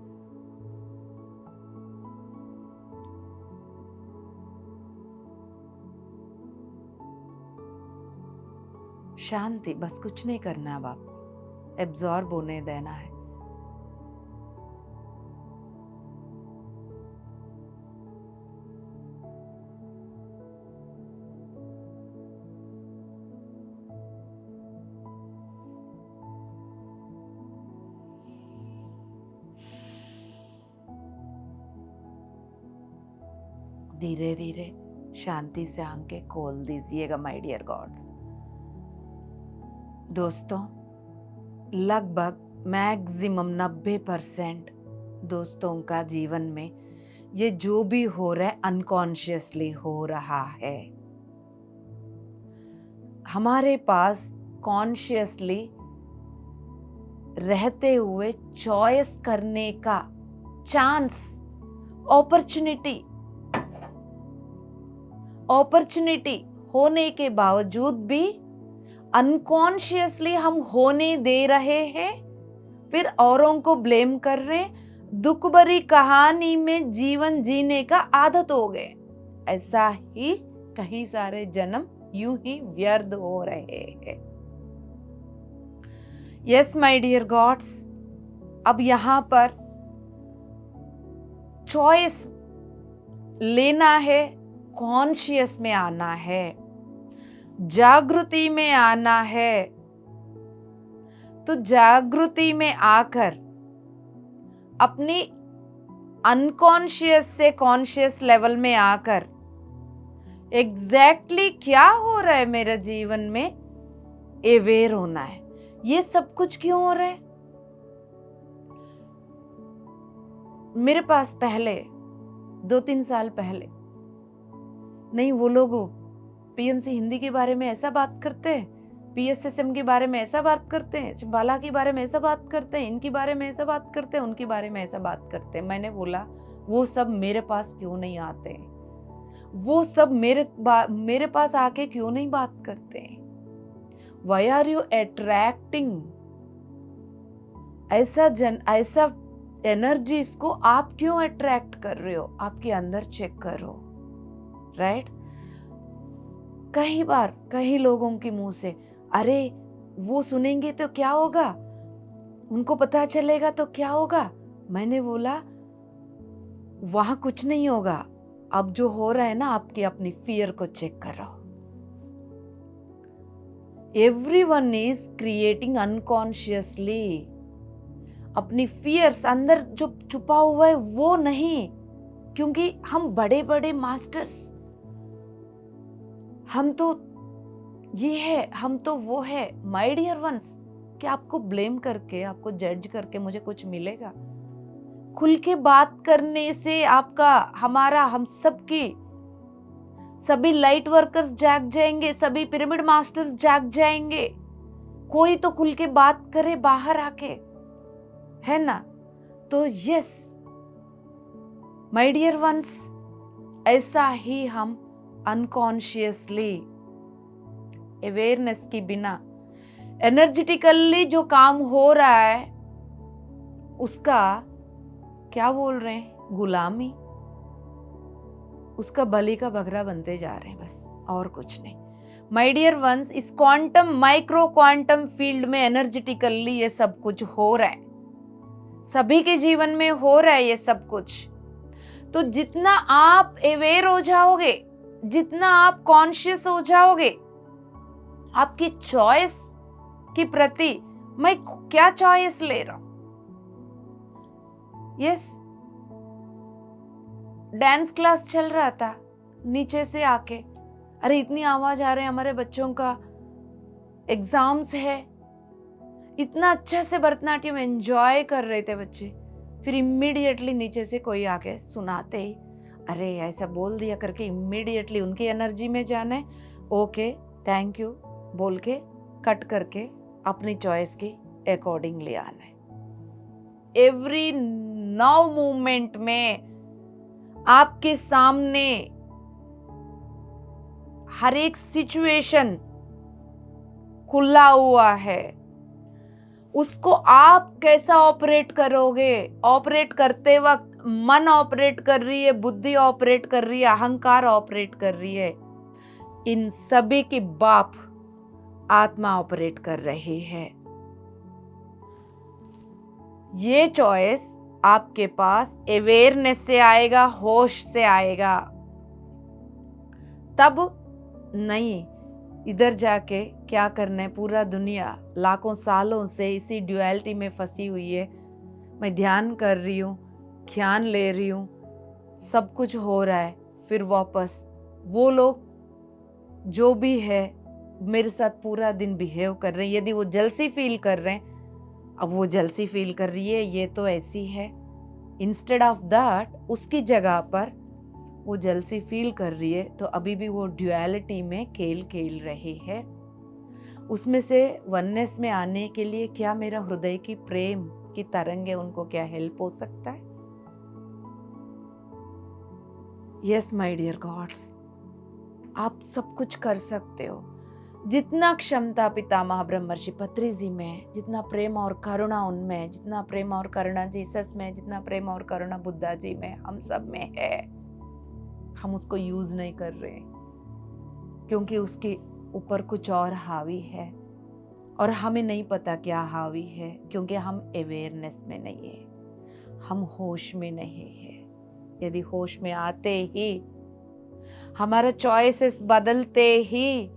शांति, बस कुछ नहीं करना है, अब आपको एब्जॉर्ब होने देना है। धीरे धीरे शांति से आंखें खोल दीजिएगा माय डियर गॉड्स। दोस्तों, लगभग मैक्सिमम 90% दोस्तों का जीवन में ये जो भी हो रहा है अनकॉन्शियसली हो रहा है। हमारे पास कॉन्शियसली रहते हुए चॉइस करने का चांस, अपॉर्चुनिटी होने के बावजूद भी अनकॉन्शियसली हम होने दे रहे हैं, फिर औरों को ब्लेम कर रहे हैं। दुख भरी कहानी में जीवन जीने का आदत हो गए। ऐसा ही कई सारे जन्म यूं ही व्यर्थ हो रहे हैं। यस माय डियर गॉड्स, अब यहां पर चॉइस लेना है, कॉन्शियस में आना है, जागृति में आना है। तो जागृति में आकर अपनी अनकॉन्शियस से कॉन्शियस लेवल में आकर एग्जैक्टली क्या हो रहा है मेरे जीवन में अवेयर होना है। ये सब कुछ क्यों हो रहा है? मेरे पास पहले 2-3 साल पहले नहीं, वो लोग पीएमसी हिंदी के बारे में ऐसा बात करते हैं, पीएसएसएम के बारे में ऐसा बात करते हैं, बाला के बारे में ऐसा बात करते हैं, इनके बारे में ऐसा बात करते हैं, उनके बारे में ऐसा बात करते हैं। मैंने बोला वो सब मेरे पास क्यों नहीं आते? वो सब मेरे पास आके क्यों नहीं बात करते? वाई आर यू अट्रैक्टिंग ऐसा एनर्जीज को आप क्यों अट्रैक्ट कर रहे हो? आपके अंदर चेक करो। राइट? कई लोगों के मुंह से, अरे वो सुनेंगे तो क्या होगा, उनको पता चलेगा तो क्या होगा। मैंने बोला वहां कुछ नहीं होगा। अब जो हो रहा है ना, आपकी अपनी फियर को चेक करो। Everyone is creating unconsciously. अपनी फियर्स अंदर जो छुपा हुआ है वो नहीं, क्योंकि हम बड़े बड़े मास्टर्स, हम तो ये है, हम तो वो है। माय डियर वंस, क्या आपको ब्लेम करके, आपको जज करके मुझे कुछ मिलेगा? खुल के बात करने से आपका, हमारा, हम सबकी, सभी लाइट वर्कर्स जाग जाएंगे, सभी पिरामिड मास्टर्स जाग जाएंगे। कोई तो खुल के बात करे बाहर आके, है ना? तो यस माय डियर वंस, ऐसा ही हम अनकॉन्शियसली, अवेयरनेस की बिना, एनर्जेटिकली जो काम हो रहा है उसका क्या बोल रहे हैं, गुलामी, उसका बलि का बकरा बनते जा रहे हैं, बस और कुछ नहीं। माय डियर वंस, इस क्वांटम, माइक्रो क्वांटम फील्ड में एनर्जेटिकली ये सब कुछ हो रहा है, सभी के जीवन में हो रहा है ये सब कुछ। तो जितना आप अवेयर हो जाओगे, जितना आप कॉन्शियस हो जाओगे आपकी चॉइस के प्रति, मैं क्या चॉइस ले रहा हूं। यस, डांस क्लास चल रहा था, नीचे से आके अरे इतनी आवाज आ रही है, हमारे बच्चों का एग्जाम्स है, इतना अच्छा से भरतनाट्यम एंजॉय कर रहे थे बच्चे, फिर इमीडिएटली नीचे से कोई आके सुनाते ही अरे ऐसा बोल दिया करके इमीडिएटली उनकी एनर्जी में जाना है, ओके थैंक यू बोल के कट करके अपनी चॉइस की अकॉर्डिंगली आना है। एवरी नाउ मूवमेंट में आपके सामने हर एक सिचुएशन खुला हुआ है, उसको आप कैसा ऑपरेट करोगे। ऑपरेट करते वक्त मन ऑपरेट कर रही है, बुद्धि ऑपरेट कर रही है, अहंकार ऑपरेट कर रही है, इन सभी की बाप आत्मा ऑपरेट कर रही है। ये चॉइस आपके पास अवेयरनेस से आएगा, होश से आएगा, तब नहीं इधर जाके क्या करना है। पूरा दुनिया लाखों सालों से इसी ड्युअलिटी में फंसी हुई है। मैं ध्यान कर रही हूँ, ध्यान ले रही हूँ, सब कुछ हो रहा है, फिर वापस वो लोग जो भी है मेरे साथ पूरा दिन बिहेव कर रहे हैं। यदि वो जलसी फील कर रहे हैं, अब वो जलसी फील कर रही है, ये तो ऐसी है, इंस्टेड ऑफ दैट उसकी जगह पर वो जलसी फील कर रही है, तो अभी भी वो ड्युअलिटी में खेल खेल रही है। उसमें से वननेस में आने के लिए क्या मेरा हृदय की प्रेम की तरंग है, उनको क्या हेल्प हो सकता है? यस माय डियर गॉड्स, आप सब कुछ कर सकते हो। जितना क्षमता पितामह ब्रह्मर्षि पत्री जी में है, जितना प्रेम और करुणा उनमें है, जितना प्रेम और करुणा जीसस में, जितना प्रेम और करुणा बुद्धा जी में, हम सब में है, हम उसको यूज नहीं कर रहे क्योंकि उसके ऊपर कुछ और हावी है और हमें नहीं पता क्या हावी है, क्योंकि हम अवेयरनेस में नहीं है, हम होश में नहीं है। यदि होश में आते ही हमारा चॉइसेस बदलते ही,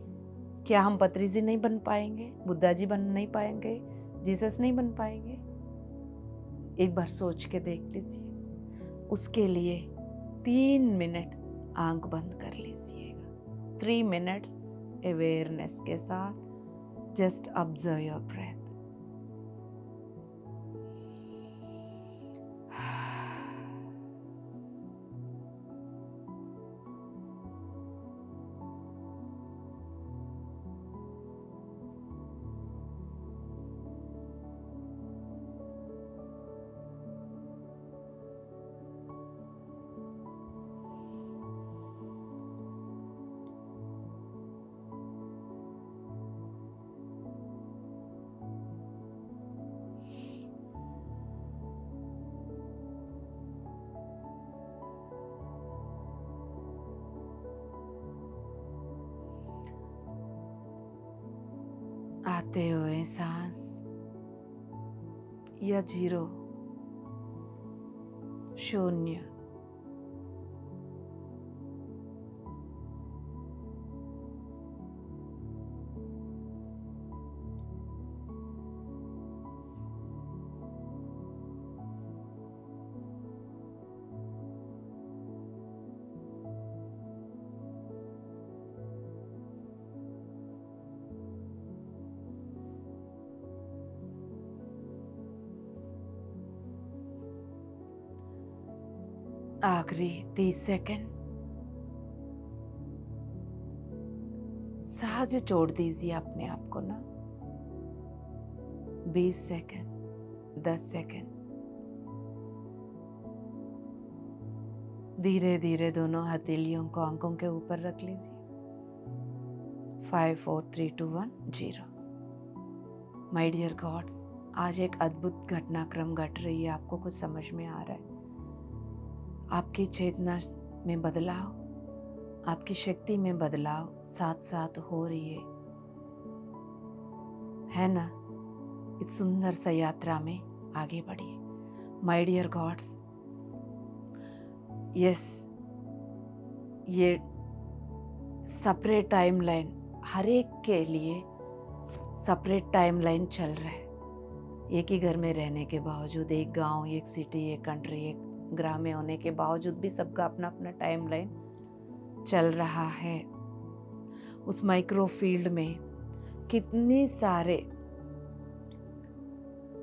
क्या हम पत्री जी नहीं बन पाएंगे, बुद्धा जी बन नहीं पाएंगे, जीसस नहीं बन पाएंगे? एक बार सोच के देख लीजिए। उसके लिए 3 मिनट आंख बंद कर लीजिएगा, 3 मिनट्स अवेयरनेस के साथ जस्ट ऑब्जर्व योर ब्रेथ। आते हुए सांस या 0, 0, आखिरी 30 सेकंड। सहज छोड़ दीजिए अपने आप को ना। 20 सेकंड, 10 सेकंड। धीरे धीरे दोनों हथेलियों को आंखों के ऊपर रख लीजिए। 5 4 3 2 1 0। माय डियर गॉड्स, आज एक अद्भुत घटनाक्रम घट रही है। आपको कुछ समझ में आ रहा है? आपकी चेतना में बदलाव, आपकी शक्ति में बदलाव साथ साथ हो रही है ना? इस सुंदर सा यात्रा में आगे बढ़िए। माय डियर गॉड्स, यस, ये सेपरेट टाइमलाइन, हर एक के लिए सेपरेट टाइमलाइन चल रहा है। एक ही घर में रहने के बावजूद, एक गांव, एक सिटी, एक कंट्री, एक ग्राम में होने के बावजूद भी सबका अपना अपना टाइमलाइन चल रहा है। उस माइक्रो फील्ड में कितने सारे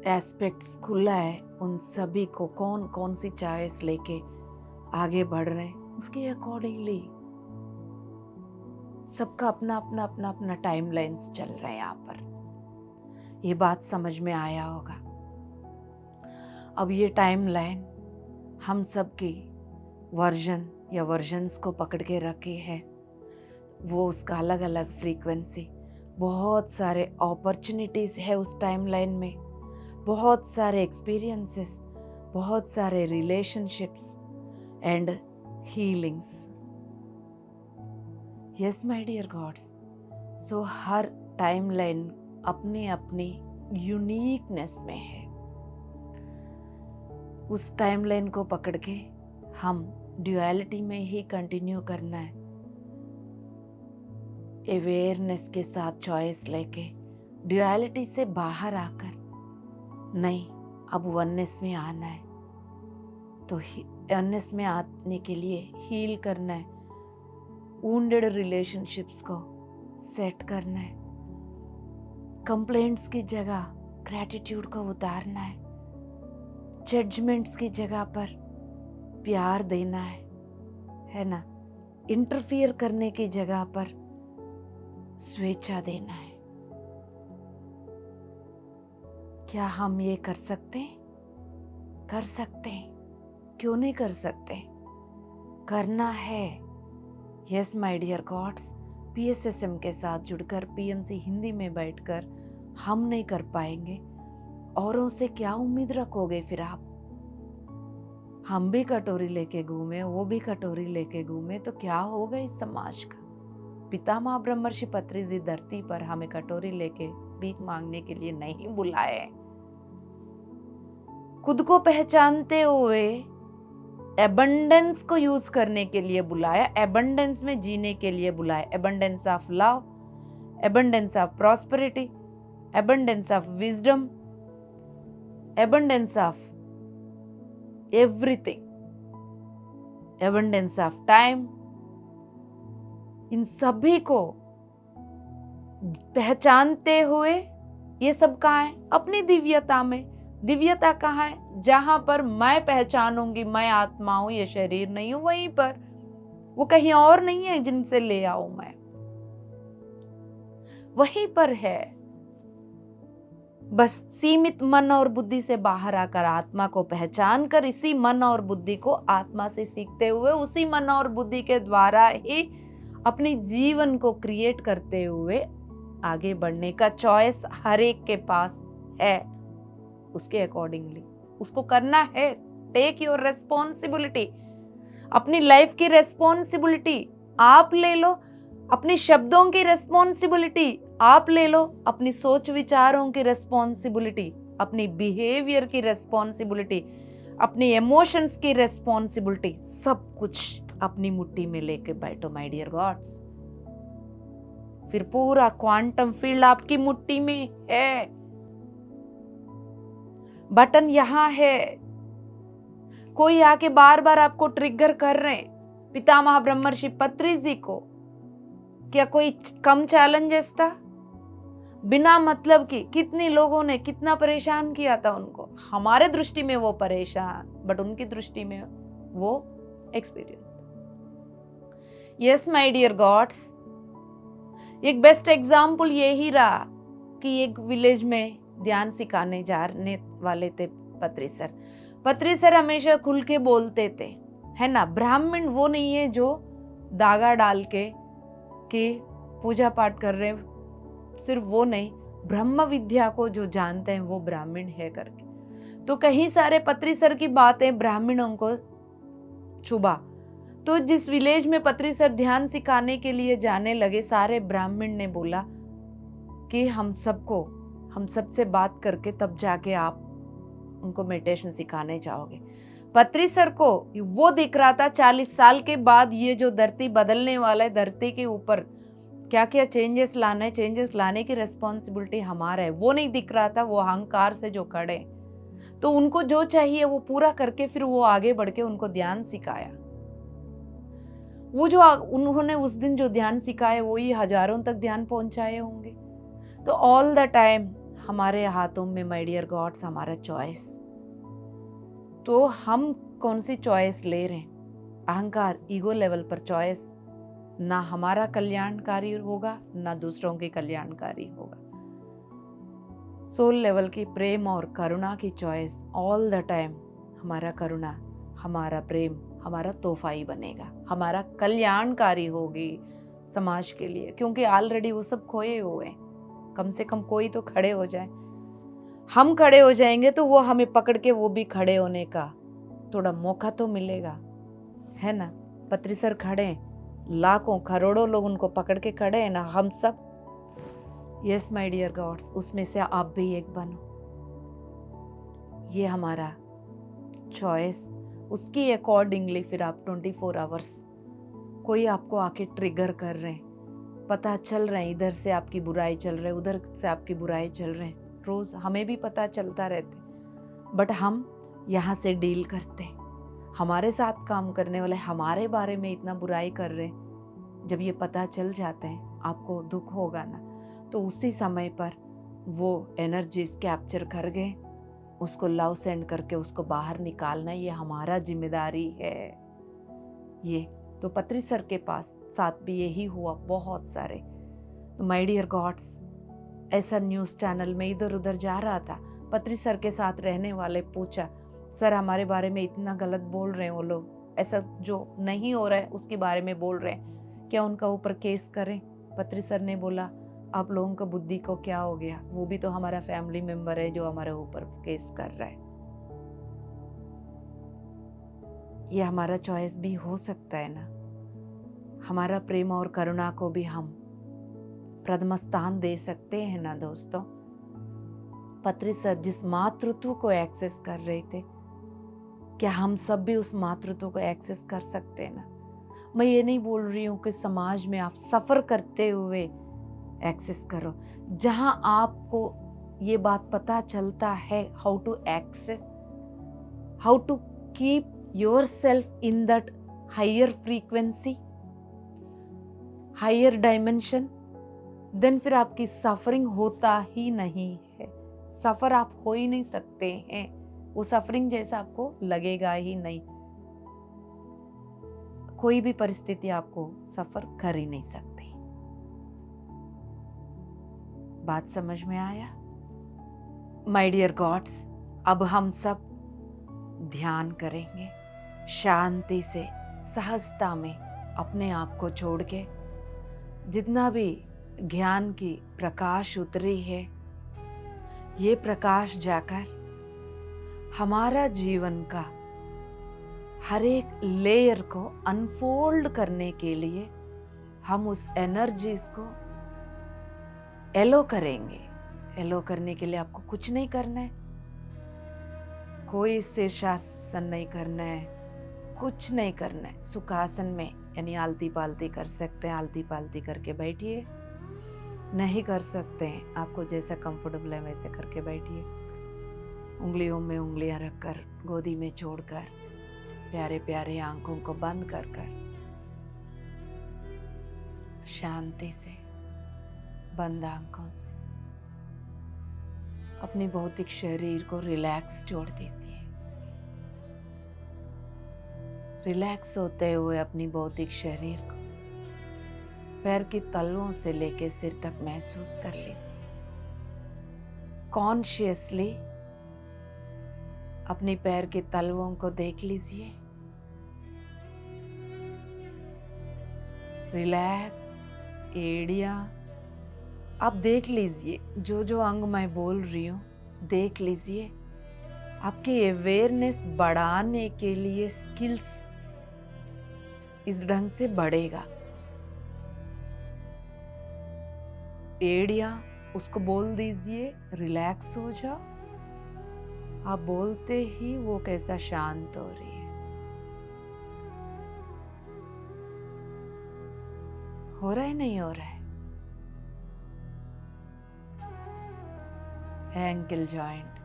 एस्पेक्ट्स खुला है। उन सभी को कौन कौन सी चॉइस लेके आगे बढ़ रहे हैं, उसके अकॉर्डिंगली सबका अपना अपना अपना अपना टाइमलाइंस चल रहे हैं यहाँ पर। ये बात समझ में आया होगा। अब ये टाइमलाइन हम सबकी वर्जन या वर्जन्स को पकड़ के रखे है। वो उसका अलग अलग फ्रीक्वेंसी, बहुत सारे अपॉर्चुनिटीज है उस टाइमलाइन में, बहुत सारे एक्सपीरियंसेस, बहुत सारे relationships and healings. Yes my dear gods, so हर टाइमलाइन अपनी अपनी यूनिकनेस में है। उस टाइमलाइन को पकड़ के हम ड्यूअलिटी में ही कंटिन्यू करना है। अवेयरनेस के साथ चॉइस लेके ड्यूअलिटी से बाहर आकर नहीं, अब वननेस में आना है। तो वननेस में आने के लिए हील करना है, वुंडेड रिलेशनशिप्स को सेट करना है, कंप्लेंट्स की जगह ग्रैटिट्यूड को उतारना है, जजमेंट्स की जगह पर प्यार देना है ना? इंटरफियर करने की जगह पर स्वेच्छा देना है। क्या हम ये कर सकते हैं? कर सकते हैं, क्यों नहीं कर सकते? करना है। Yes my dear gods, PSSM के साथ जुड़कर PMC हिंदी में बैठकर हम नहीं कर पाएंगे, औरों से क्या उम्मीद रखोगे फिर आप? हम भी कटोरी लेके घूमे, वो भी कटोरी लेके घूमे, तो क्या होगा इस समाज का? पितामह ब्रह्मर्षि पत्री जी धरती पर हमें कटोरी लेके भीख मांगने के लिए नहीं बुलाए, खुद को पहचानते हुए एबंडेंस को यूज करने के लिए बुलाया, एबंडेंस में जीने के लिए बुलाया। Abundance of love, abundance of prosperity, abundance of wisdom, abundance of everything, abundance of time. इन सभी को पहचानते हुए ये सब कहाँ है? अपनी दिव्यता में। दिव्यता कहाँ है? जहां पर मैं पहचानूंगी मैं आत्मा हूं, ये शरीर नहीं हूं, वहीं पर। वो कहीं और नहीं है जिनसे ले आऊं मैं, वहीं पर है। बस सीमित मन और बुद्धि से बाहर आकर आत्मा को पहचान कर इसी मन और बुद्धि को आत्मा से सीखते हुए उसी मन और बुद्धि के द्वारा ही अपने जीवन को क्रिएट करते हुए आगे बढ़ने का चॉइस हर एक के पास है। उसके अकॉर्डिंगली उसको करना है। टेक योर रेस्पॉन्सिबिलिटी, अपनी लाइफ की रेस्पॉन्सिबिलिटी आप ले लो, अपने शब्दों की रेस्पॉन्सिबिलिटी आप ले लो, अपनी सोच विचारों की रेस्पॉन्सिबिलिटी, अपनी बिहेवियर की रेस्पॉन्सिबिलिटी, अपनी इमोशंस की रेस्पॉन्सिबिलिटी, सब कुछ अपनी मुट्ठी में लेके बैठो माय डियर गॉड्स। फिर पूरा क्वांटम फील्ड आपकी मुट्ठी में है। बटन यहां है। कोई आके बार बार आपको ट्रिगर कर रहे हैं। पितामह ब्रह्मर्षि पत्री जी को क्या कोई कम चैलेंजेस था? बिना मतलब की कितने लोगों ने कितना परेशान किया था उनको। हमारे दृष्टि में वो परेशान, बट उनकी दृष्टि में वो experience. Yes my dear gods, एक बेस्ट एग्जाम्पल यही रहा कि एक विलेज में ध्यान सिखाने जाने वाले थे पत्री सर। पत्री सर हमेशा खुल के बोलते थे, है ना। ब्राह्मण वो नहीं है जो धागा डाल के कि पूजा पाठ कर रहे, सिर्फ वो नहीं, ब्रह्म विद्या को जो जानते हैं वो ब्राह्मण है करके। तो कई सारे पत्री सर की बातें ब्राह्मणों को छुबा। तो जिस विलेज में पत्री सर ध्यान सिखाने के लिए जाने लगे, सारे ब्राह्मण ने बोला कि हम सबसे बात करके तब जाके आप उनको मेडिटेशन सिखाने जाओगे। पत्री सर को वो दिख रहा था 40 साल के बाद ये जो धरती बदलने वाला है, धरती के ऊपर क्या क्या चेंजेस लाना है, चेंजेस लाने की रिस्पॉन्सिबिलिटी हमारा है, वो नहीं दिख रहा था। वो अहंकार से जो खड़े, तो उनको जो चाहिए वो पूरा करके फिर वो आगे बढ़ के उनको ध्यान सिखाया। वो जो उन्होंने उस दिन जो ध्यान सिखाए वो ही हजारों तक ध्यान पहुंचाए होंगे। तो ऑल द टाइम हमारे हाथों में माय डियर गॉड्स हमारा चॉइस। तो हम कौन सी चॉइस ले रहे हैं? अहंकार, ईगो लेवल पर चॉइस, ना हमारा कल्याणकारी होगा ना दूसरों की कल्याणकारी होगा। सोल लेवल की प्रेम और करुणा की चॉइस, ऑल द टाइम हमारा करुणा, हमारा प्रेम हमारा तोहफा ही बनेगा, हमारा कल्याणकारी होगी समाज के लिए। क्योंकि ऑलरेडी वो सब खोए हुए हैं, कम से कम कोई तो खड़े हो जाए। हम खड़े हो जाएंगे तो वो हमें पकड़ के वो भी खड़े होने का थोड़ा मौका तो मिलेगा, है ना। पत्री सर खड़े, लाखों करोड़ों लोग उनको पकड़ के खड़े हैं ना, हम सब। यस माय डियर गॉड्स, उसमें से आप भी एक बनो। ये हमारा चॉइस, उसकी अकॉर्डिंगली फिर आप 24 आवर्स, कोई आपको आके ट्रिगर कर रहे हैं, पता चल रहे हैं इधर से आपकी बुराई चल रही है, उधर से आपकी बुराई चल रहे हैं, रोज हमें भी पता चलता रहते, बट हम यहाँ से डील करते। हमारे साथ काम करने वाले हमारे बारे में इतना बुराई कर रहे हैं, जब ये पता चल जाते हैं आपको दुख होगा ना। तो उसी समय पर वो एनर्जीज कैप्चर कर गए, उसको लव सेंड करके उसको बाहर निकालना ये हमारा जिम्मेदारी है। ये तो पत्री सर के पास साथ भी यही हुआ, बहुत सारे। तो माय डियर गॉड्स, ऐसा न्यूज़ चैनल में इधर उधर जा रहा था, पत्री सर के साथ रहने वाले पूछा, सर हमारे बारे में इतना गलत बोल रहे हैं वो लोग, ऐसा जो नहीं हो रहा है उसके बारे में बोल रहे हैं, क्या उनका ऊपर केस करें? पत्री सर ने बोला, आप लोगों का बुद्धि को क्या हो गया, वो भी तो हमारा फैमिली मेंबर है जो हमारे ऊपर केस कर रहा है। ये हमारा चॉइस भी हो सकता है ना। हमारा प्रेम और करुणा को भी हम प्रथम स्थान दे सकते हैं ना दोस्तों। पत्री सर जिस मातृत्व को एक्सेस कर रहे थे, क्या हम सब भी उस मातृत्व को एक्सेस कर सकते हैं ना। मैं ये नहीं बोल रही हूँ कि समाज में आप सफर करते हुए एक्सेस करो, जहां आपको ये बात पता चलता है how to access, how to keep yourself in that higher frequency, higher dimension, then फिर आपकी सफरिंग होता ही नहीं है। सफर आप हो ही नहीं सकते हैं, वो सफरिंग जैसा आपको लगेगा ही नहीं। कोई भी परिस्थिति आपको सफर कर ही नहीं सकती। बात समझ में आया? माय डियर गॉड्स, अब हम सब ध्यान करेंगे शांति से, सहजता में, अपने आप को छोड़ के। जितना भी ज्ञान की प्रकाश उतरी है, ये प्रकाश जाकर हमारा जीवन का हर एक लेयर को अनफोल्ड करने के लिए हम उस एनर्जीज को एलो करेंगे। एलो करने के लिए आपको कुछ नहीं करना है, कोई शीर्षासन नहीं करना है, कुछ नहीं करना है। सुखासन में यानी आलती पालती कर सकते हैं, आलती पालती करके बैठिए। नहीं कर सकते हैं, आपको जैसा कंफर्टेबल है वैसे करके बैठिए। उंगलियों में उंगलियां रखकर, गोदी में छोड़कर, प्यारे प्यारे आंखों को बंद कर कर शांति से, बंद आंखों से अपने भौतिक शरीर को रिलैक्स छोड़ दीजिए। रिलैक्स होते हुए अपनी भौतिक शरीर को पैर की तलवों से लेकर सिर तक महसूस कर लीजिए। कॉन्शियसली अपनी पैर के तलवों को देख लीजिए। रिलैक्स एड़िया, आप देख लीजिए जो जो अंग मैं बोल रही हूँ, देख लीजिए। आपकी अवेयरनेस बढ़ाने के लिए स्किल्स इस ढंग से बढ़ेगा। एड़िया, उसको बोल दीजिए रिलैक्स हो जाओ। आप बोलते ही वो कैसा शांत हो रही है। हो रहा है नहीं हो रहा है? एंकल जॉइंट,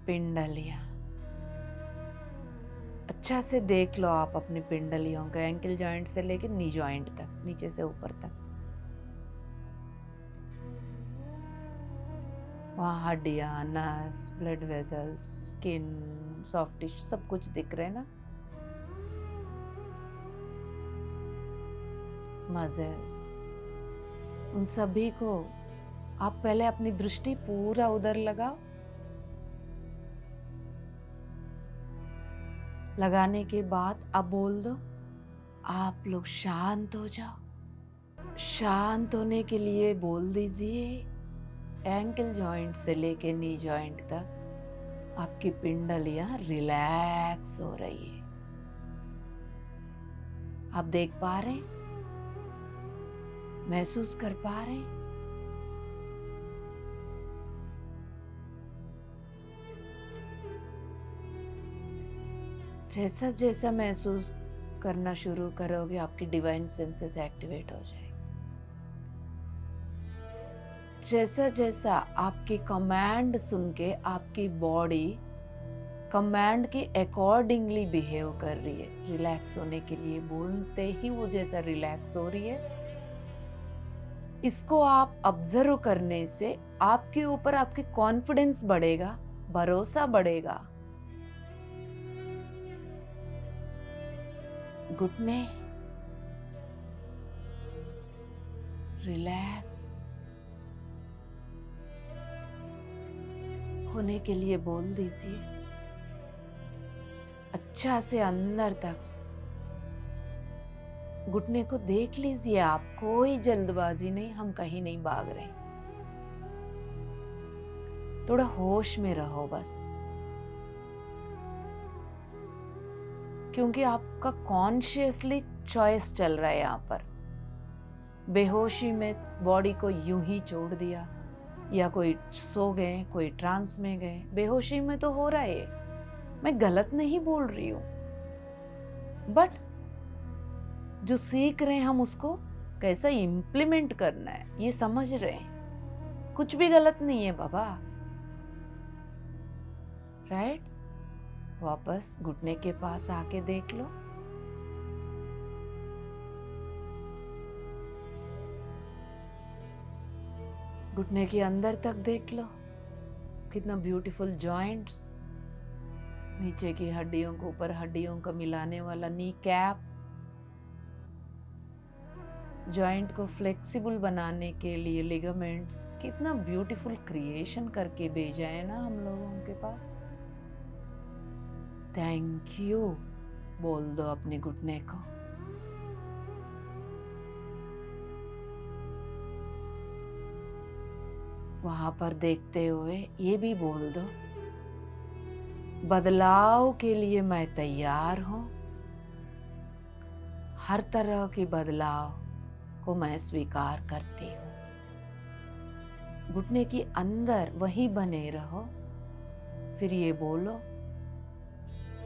पिंडलियां, अच्छा से देख लो आप अपनी पिंडलियों को, एंकल जॉइंट से लेकर नी जॉइंट तक, नीचे से ऊपर तक। वहाँ हड्डियां, नस, blood vessels, skin, soft tissue सब कुछ दिख रहे हैं ना। मसल्स, उन सभी को आप पहले अपनी दृष्टि पूरा उधर लगाओ। लगाने के बाद अब बोल दो, आप लोग शांत हो जाओ। शांत होने के लिए बोल दीजिए, एंकल जॉइंट से लेके नी जॉइंट तक आपकी पिंडलियां रिलैक्स हो रही है। आप देख पा रहे, महसूस कर पा रहे? जैसा जैसा महसूस करना शुरू करोगे, आपकी डिवाइन सेंसेस एक्टिवेट हो जाएगी। जैसा जैसा आपकी कमांड सुन के आपकी बॉडी कमांड के अकॉर्डिंगली बिहेव कर रही है, रिलैक्स होने के लिए बोलते ही वो जैसा रिलैक्स हो रही है, इसको आप ऑब्जर्व करने से आपके ऊपर आपकी कॉन्फिडेंस बढ़ेगा, भरोसा बढ़ेगा। घुटने रिलैक्स होने के लिए बोल दीजिए, अच्छा से अंदर तक घुटने को देख लीजिए। आप कोई जल्दबाजी नहीं, हम कहीं नहीं भाग रहे, थोड़ा होश में रहो बस, क्योंकि आपका कॉन्शियसली चॉइस चल रहा है यहाँ पर। बेहोशी में बॉडी को यूं ही छोड़ दिया, या कोई सो गए, कोई ट्रांस में गए, बेहोशी में तो हो रहा है। मैं गलत नहीं बोल रही हूं, बट जो सीख रहे हैं हम उसको कैसा इम्प्लीमेंट करना है ये समझ रहे हैं। कुछ भी गलत नहीं है बाबा, राइट? वापस घुटने के पास आके देख लो, घुटने के अंदर तक देख लो, कितना ब्यूटीफुल जॉइंट्स, नीचे की हड्डियों को ऊपर हड्डियों का मिलाने वाला नी कैप, जॉइंट को फ्लेक्सिबल बनाने के लिए लिगामेंट्स, कितना ब्यूटीफुल क्रिएशन करके भेजा है ना हम लोगों के पास। थैंक यू बोल दो अपने घुटने को। वहां पर देखते हुए ये भी बोल दो, बदलाव के लिए मैं तैयार हूं, हर तरह के बदलाव को मैं स्वीकार करती हूँ। घुटने के अंदर वही बने रहो, फिर ये बोलो,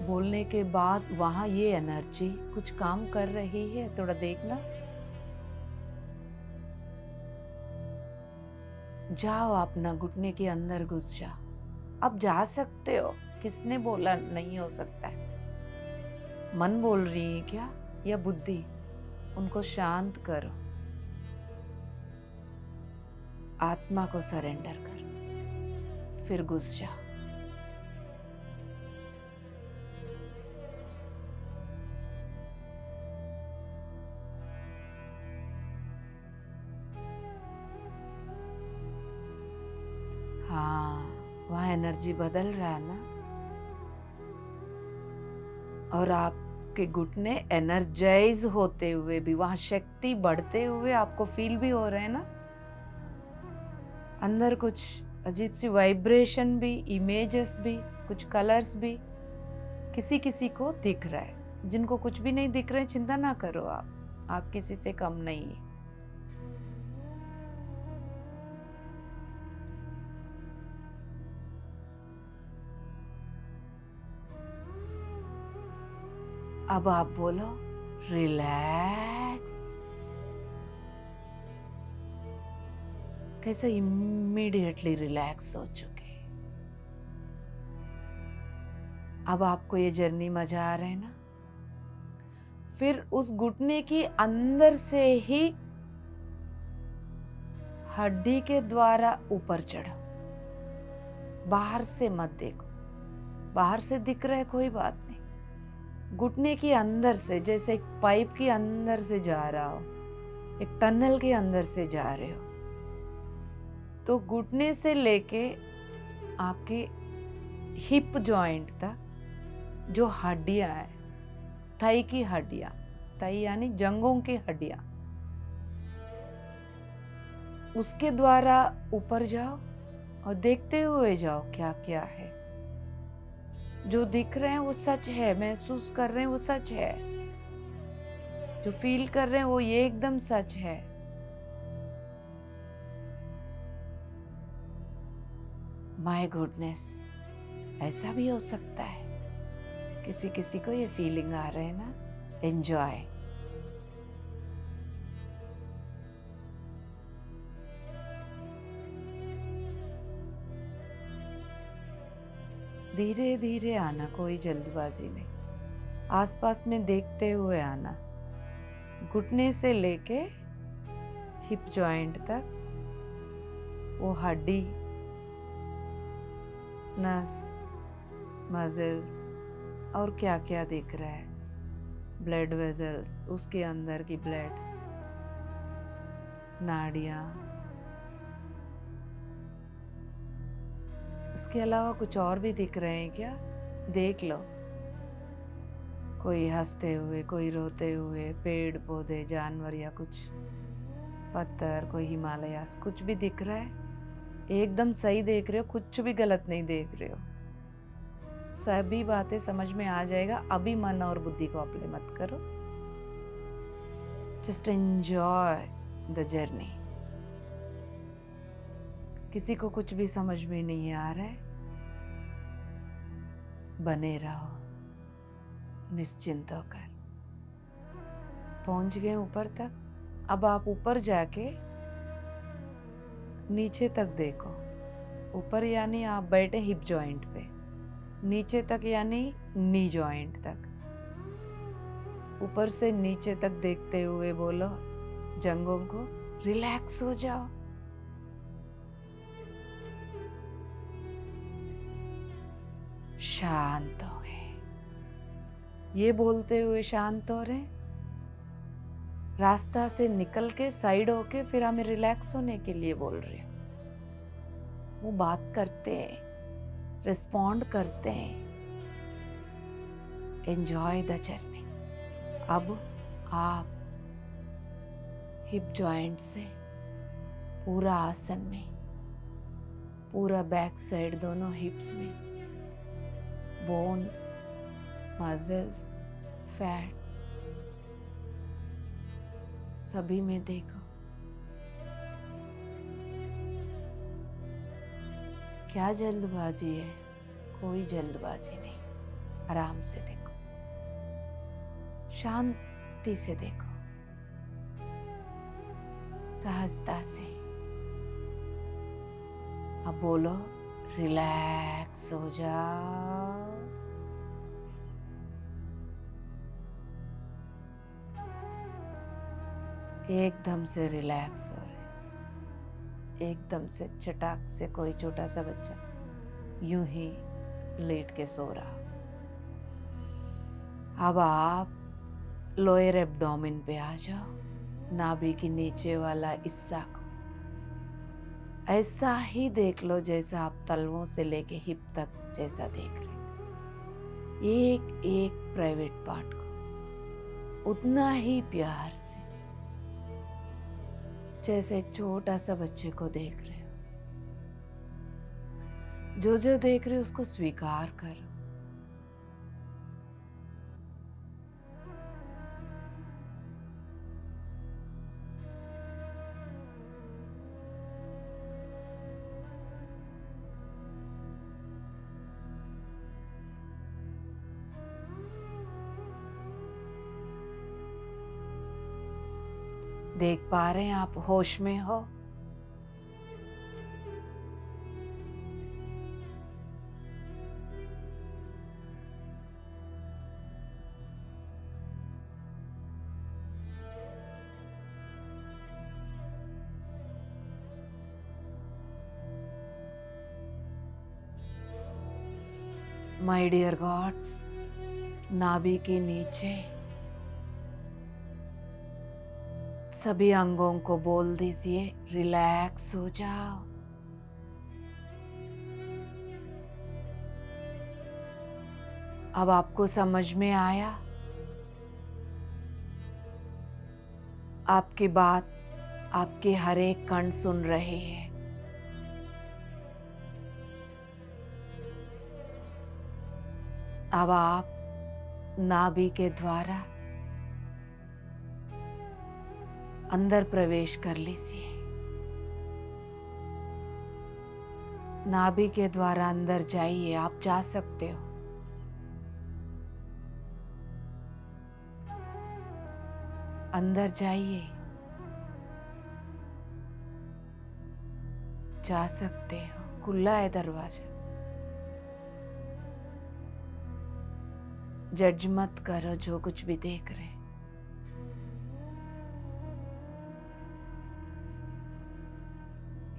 बोलने के बाद वहां ये एनर्जी कुछ काम कर रही है, थोड़ा देखना। जाओ अपना घुटने के अंदर घुस जाओ, अब जा सकते हो, किसने बोला नहीं हो सकता है? मन बोल रही है क्या या बुद्धि? उनको शांत करो, आत्मा को सरेंडर करो, फिर घुस जाओ। वहाँ एनर्जी बदल रहा है ना, और आपके घुटने एनर्जाइज होते हुए भी, वहाँ शक्ति बढ़ते हुए आपको फील भी हो रहे हैं ना। अंदर कुछ अजीब सी वाइब्रेशन भी, इमेजेस भी, कुछ कलर्स भी किसी किसी को दिख रहा है। जिनको कुछ भी नहीं दिख रहे, चिंता ना करो, आप किसी से कम नहीं है। अब आप बोलो रिलैक्स। कैसे इमीडिएटली रिलैक्स हो चुके। अब आपको ये जर्नी मजा आ रहा है ना। फिर उस घुटने की अंदर से ही हड्डी के द्वारा ऊपर चढ़ो। बाहर से मत देखो, बाहर से दिख रहा है कोई बात नहीं। घुटने की अंदर से, जैसे एक पाइप के अंदर से जा रहा हो, एक टनल के अंदर से जा रहे हो। तो घुटने से लेके आपके हिप जॉइंट तक जो हड्डियां हैं, थाई की हड्डियां, थाई यानी जंघों की हड्डियां, उसके द्वारा ऊपर जाओ और देखते हुए जाओ क्या क्या है। जो दिख रहे हैं वो सच है, महसूस कर रहे हैं वो सच है, जो फील कर रहे हैं वो ये एकदम सच है। माय गुडनेस, ऐसा भी हो सकता है। किसी किसी को ये फीलिंग आ रहा है ना। एंजॉय। धीरे धीरे आना, कोई जल्दबाजी नहीं। आसपास में देखते हुए आना। घुटने से लेके हिप जॉइंट तक वो हड्डी, नस, मसल्स और क्या क्या दिख रहा है। ब्लड वेजल्स, उसके अंदर की ब्लड, नाड़ियाँ। उसके अलावा कुछ और भी दिख रहे हैं क्या? देख लो। कोई हंसते हुए, कोई रोते हुए, पेड़ पौधे, जानवर या कुछ पत्थर, कोई हिमालयास, कुछ भी दिख रहा है। एकदम सही देख रहे हो, कुछ भी गलत नहीं देख रहे हो। सभी बातें समझ में आ जाएगा। अभी मन और बुद्धि को अप्लाई मत करो। Just enjoy the journey. किसी को कुछ भी समझ में नहीं आ रहा है, बने रहो निश्चिंत होकर। पहुंच गए ऊपर तक। अब आप ऊपर जाके नीचे तक देखो। ऊपर यानी आप बैठे हिप जॉइंट पे, नीचे तक यानी नी जॉइंट तक। ऊपर से नीचे तक देखते हुए बोलो जंघों को, रिलैक्स हो जाओ। शांत हो गए। ये बोलते हुए शांत हो रहे। रास्ता से निकल के साइड होके फिर हमें रिलैक्स होने के लिए बोल रहे हो। वो बात करते हैं, रिस्पॉन्ड करते हैं। Enjoy the journey. अब आप हिप जॉइंट से पूरा आसन में, पूरा बैक साइड, दोनों हिप्स में, बोन्स, मसल्स, फैट, सभी में देखो। क्या जल्दबाजी है? कोई जल्दबाजी नहीं। आराम से देखो, शांति से देखो, सहजता से। अब बोलो रिलैक्स हो जाओ। एकदम से रिलैक्स हो रहे। एकदम से चटाक से कोई छोटा सा बच्चा यूं ही लेट के सो रहा। अब आप लोअर एब्डोमेन पे आ जाओ। नाभि के नीचे वाला हिस्सा को ऐसा ही देख लो जैसा आप तलवों से लेके हिप तक जैसा देख रहे थे, एक एक प्राइवेट पार्ट को उतना ही प्यार से जैसे एक छोटा सा बच्चे को देख रहे हो। जो जो देख रहे हो उसको स्वीकार करो। देख पा रहे हैं आप होश में हो। माय डियर गॉड्स, नाभि के नीचे सभी अंगों को बोल दीजिए रिलैक्स हो जाओ। अब आपको समझ में आया, आपकी बात आपके हर एक कण सुन रहे हैं। अब आप नाभि के द्वारा अंदर प्रवेश कर लीजिए। नाभि के द्वारा अंदर जाइए, आप जा सकते हो। अंदर जाइए, जा सकते हो, खुला है दरवाजा। जज मत करो जो कुछ भी देख रहे।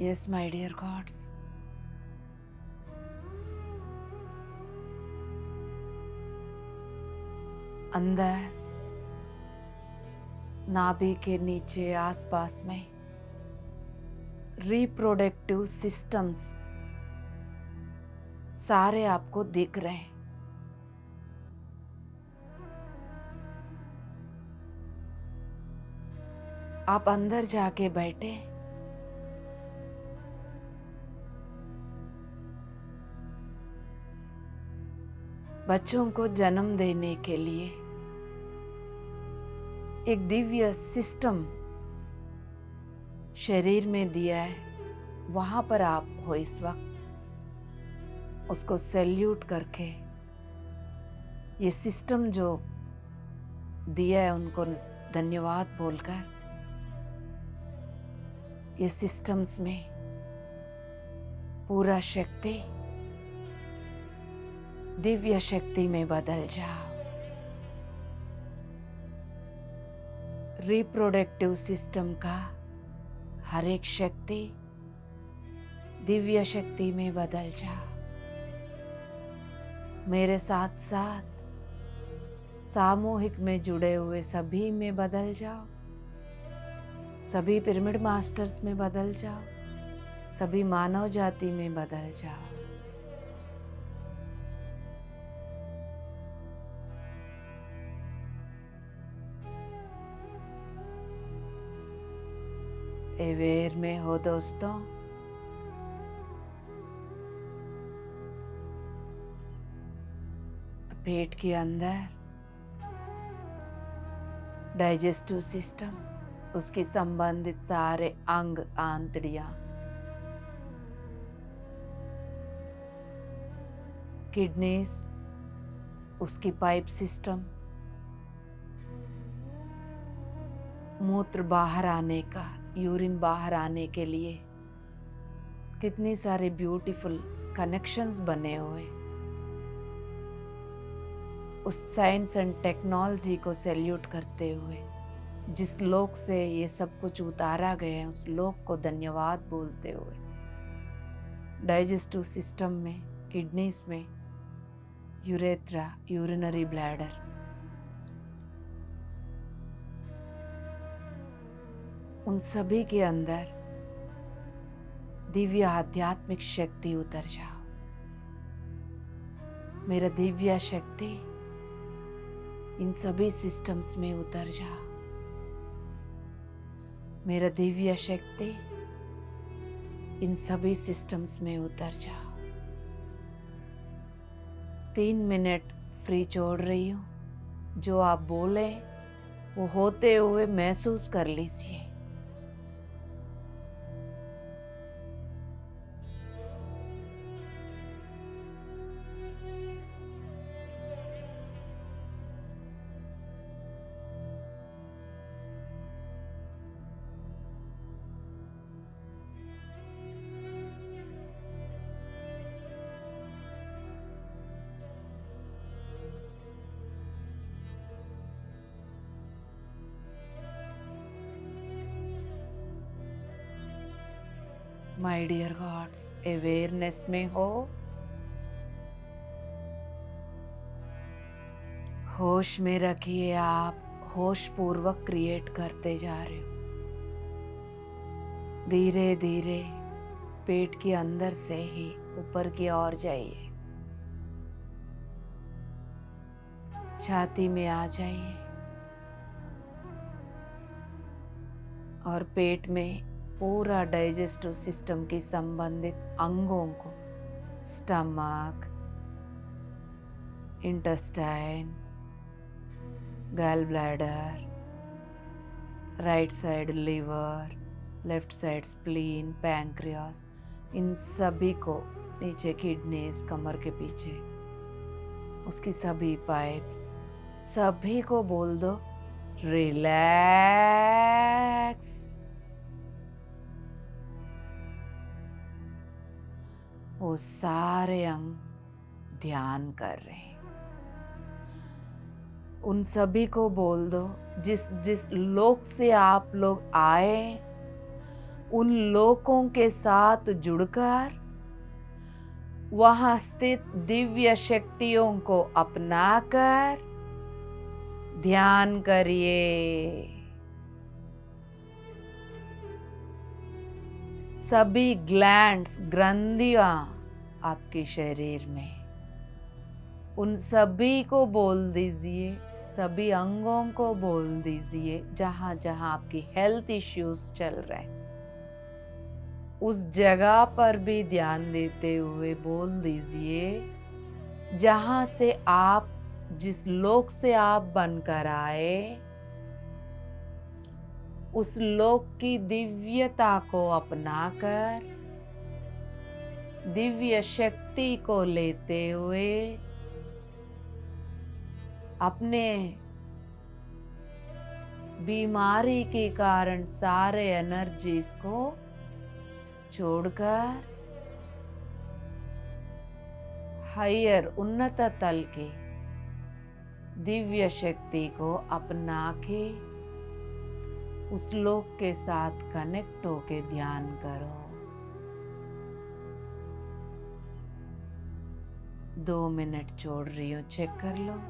यस माय डियर गॉड्स, अंदर नाभि के नीचे आसपास में रिप्रोडक्टिव सिस्टम्स सारे आपको दिख रहे हैं। आप अंदर जाके बैठे, बच्चों को जन्म देने के लिए एक दिव्य सिस्टम शरीर में दिया है, वहां पर आप हो इस वक्त। उसको सैल्यूट करके ये सिस्टम जो दिया है उनको धन्यवाद बोलकर ये सिस्टम्स में पूरा शक्ति दिव्य शक्ति में बदल जाओ। रिप्रोडक्टिव सिस्टम का हर एक शक्ति दिव्य शक्ति में बदल जाओ। मेरे साथ साथ सामूहिक में जुड़े हुए सभी में बदल जाओ। सभी पिरामिड मास्टर्स में बदल जाओ। सभी मानव जाति में बदल जाओ। अवेयर में हो दोस्तों। पेट के अंदर डाइजेस्टिव सिस्टम, उसके संबंधित सारे अंग आंतड़ियां, किडनीज, उसकी पाइप सिस्टम, मूत्र बाहर आने का, यूरिन बाहर आने के लिए कितनी सारे ब्यूटीफुल कनेक्शंस बने हुए। उस साइंस एंड टेक्नोलॉजी को सैल्यूट करते हुए जिस लोक से ये सब कुछ उतारा गया है उस लोक को धन्यवाद बोलते हुए डाइजेस्टिव सिस्टम में, किडनीज में, यूरेथ्रा, यूरिनरी ब्लैडर, उन सभी के अंदर दिव्य आध्यात्मिक शक्ति उतर जाओ। मेरा दिव्य शक्ति इन सभी सिस्टम्स में उतर जाओ। मेरा दिव्य शक्ति इन सभी सिस्टम्स में उतर जाओ। 3 मिनट फ्री छोड़ रही हूँ। जो आप बोले वो होते हुए महसूस कर लीजिए। माय डियर गॉड्स, अवेयरनेस में हो, होश में रखिए। आप होश पूर्वक क्रिएट करते जा रहे हो। धीरे धीरे पेट के अंदर से ही ऊपर की ओर जाइए, छाती में आ जाइए और पेट में पूरा डाइजेस्टिव सिस्टम के संबंधित अंगों को, stomach, intestine, gall bladder, right side liver, left side spleen, pancreas, इन सभी को, नीचे किडनीज, कमर के पीछे उसकी सभी पाइप्स, सभी को बोल दो रिलैक्स। वो सारे अंग ध्यान कर रहे हैं। उन सभी को बोल दो, जिस जिस लोक से आप लोग आए उन लोकों के साथ जुड़कर वहां स्थित दिव्य शक्तियों को अपनाकर ध्यान करिए। सभी ग्लैंड्स, ग्रंथियां आपके शरीर में, उन सभी को बोल दीजिए, सभी अंगों को बोल दीजिए जहां जहां आपकी हेल्थ इश्यूज चल रहे हैं, उस जगह पर भी ध्यान देते हुए बोल दीजिए जहां से आप, जिस लोक से आप बनकर आए, उस लोक की दिव्यता को अपनाकर, दिव्य शक्ति को लेते हुए अपने बीमारी के कारण सारे एनर्जीज को छोड़कर हायर, उन्नत तल के दिव्य शक्ति को अपना के उस लोक के साथ कनेक्ट होके ध्यान करो। 2 मिनट छोड़ रही हूँ, चेक कर लो।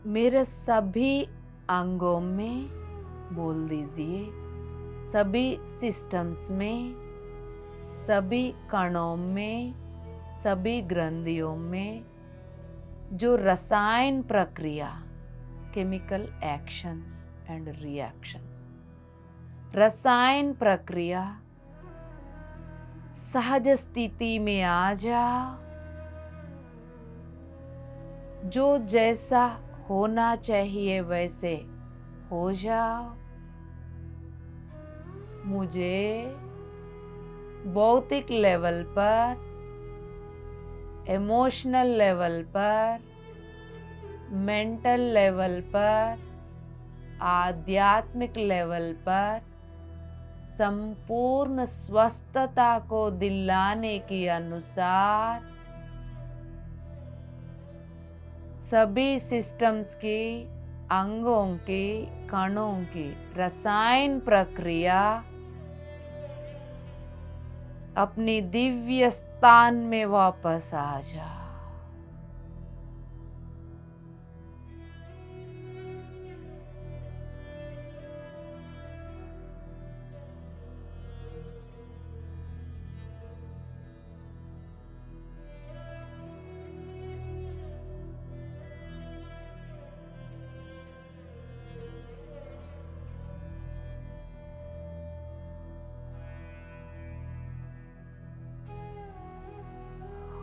मेरे सभी अंगों में बोल दीजिए, सभी सिस्टम्स में, सभी कणों में, सभी ग्रंथियों में जो रसायन प्रक्रिया, केमिकल एक्शंस एंड रिएक्शंस, रसायन प्रक्रिया सहज स्थिति में आ जाओ। जो जैसा होना चाहिए वैसे हो जाओ। मुझे भौतिक लेवल पर, इमोशनल लेवल पर, मेंटल लेवल पर, आध्यात्मिक लेवल पर संपूर्ण स्वस्थता को दिलाने के अनुसार सभी सिस्टम्स की अंगों की, कणों की रसायन प्रक्रिया अपनी दिव्य स्थान में वापस आ जा।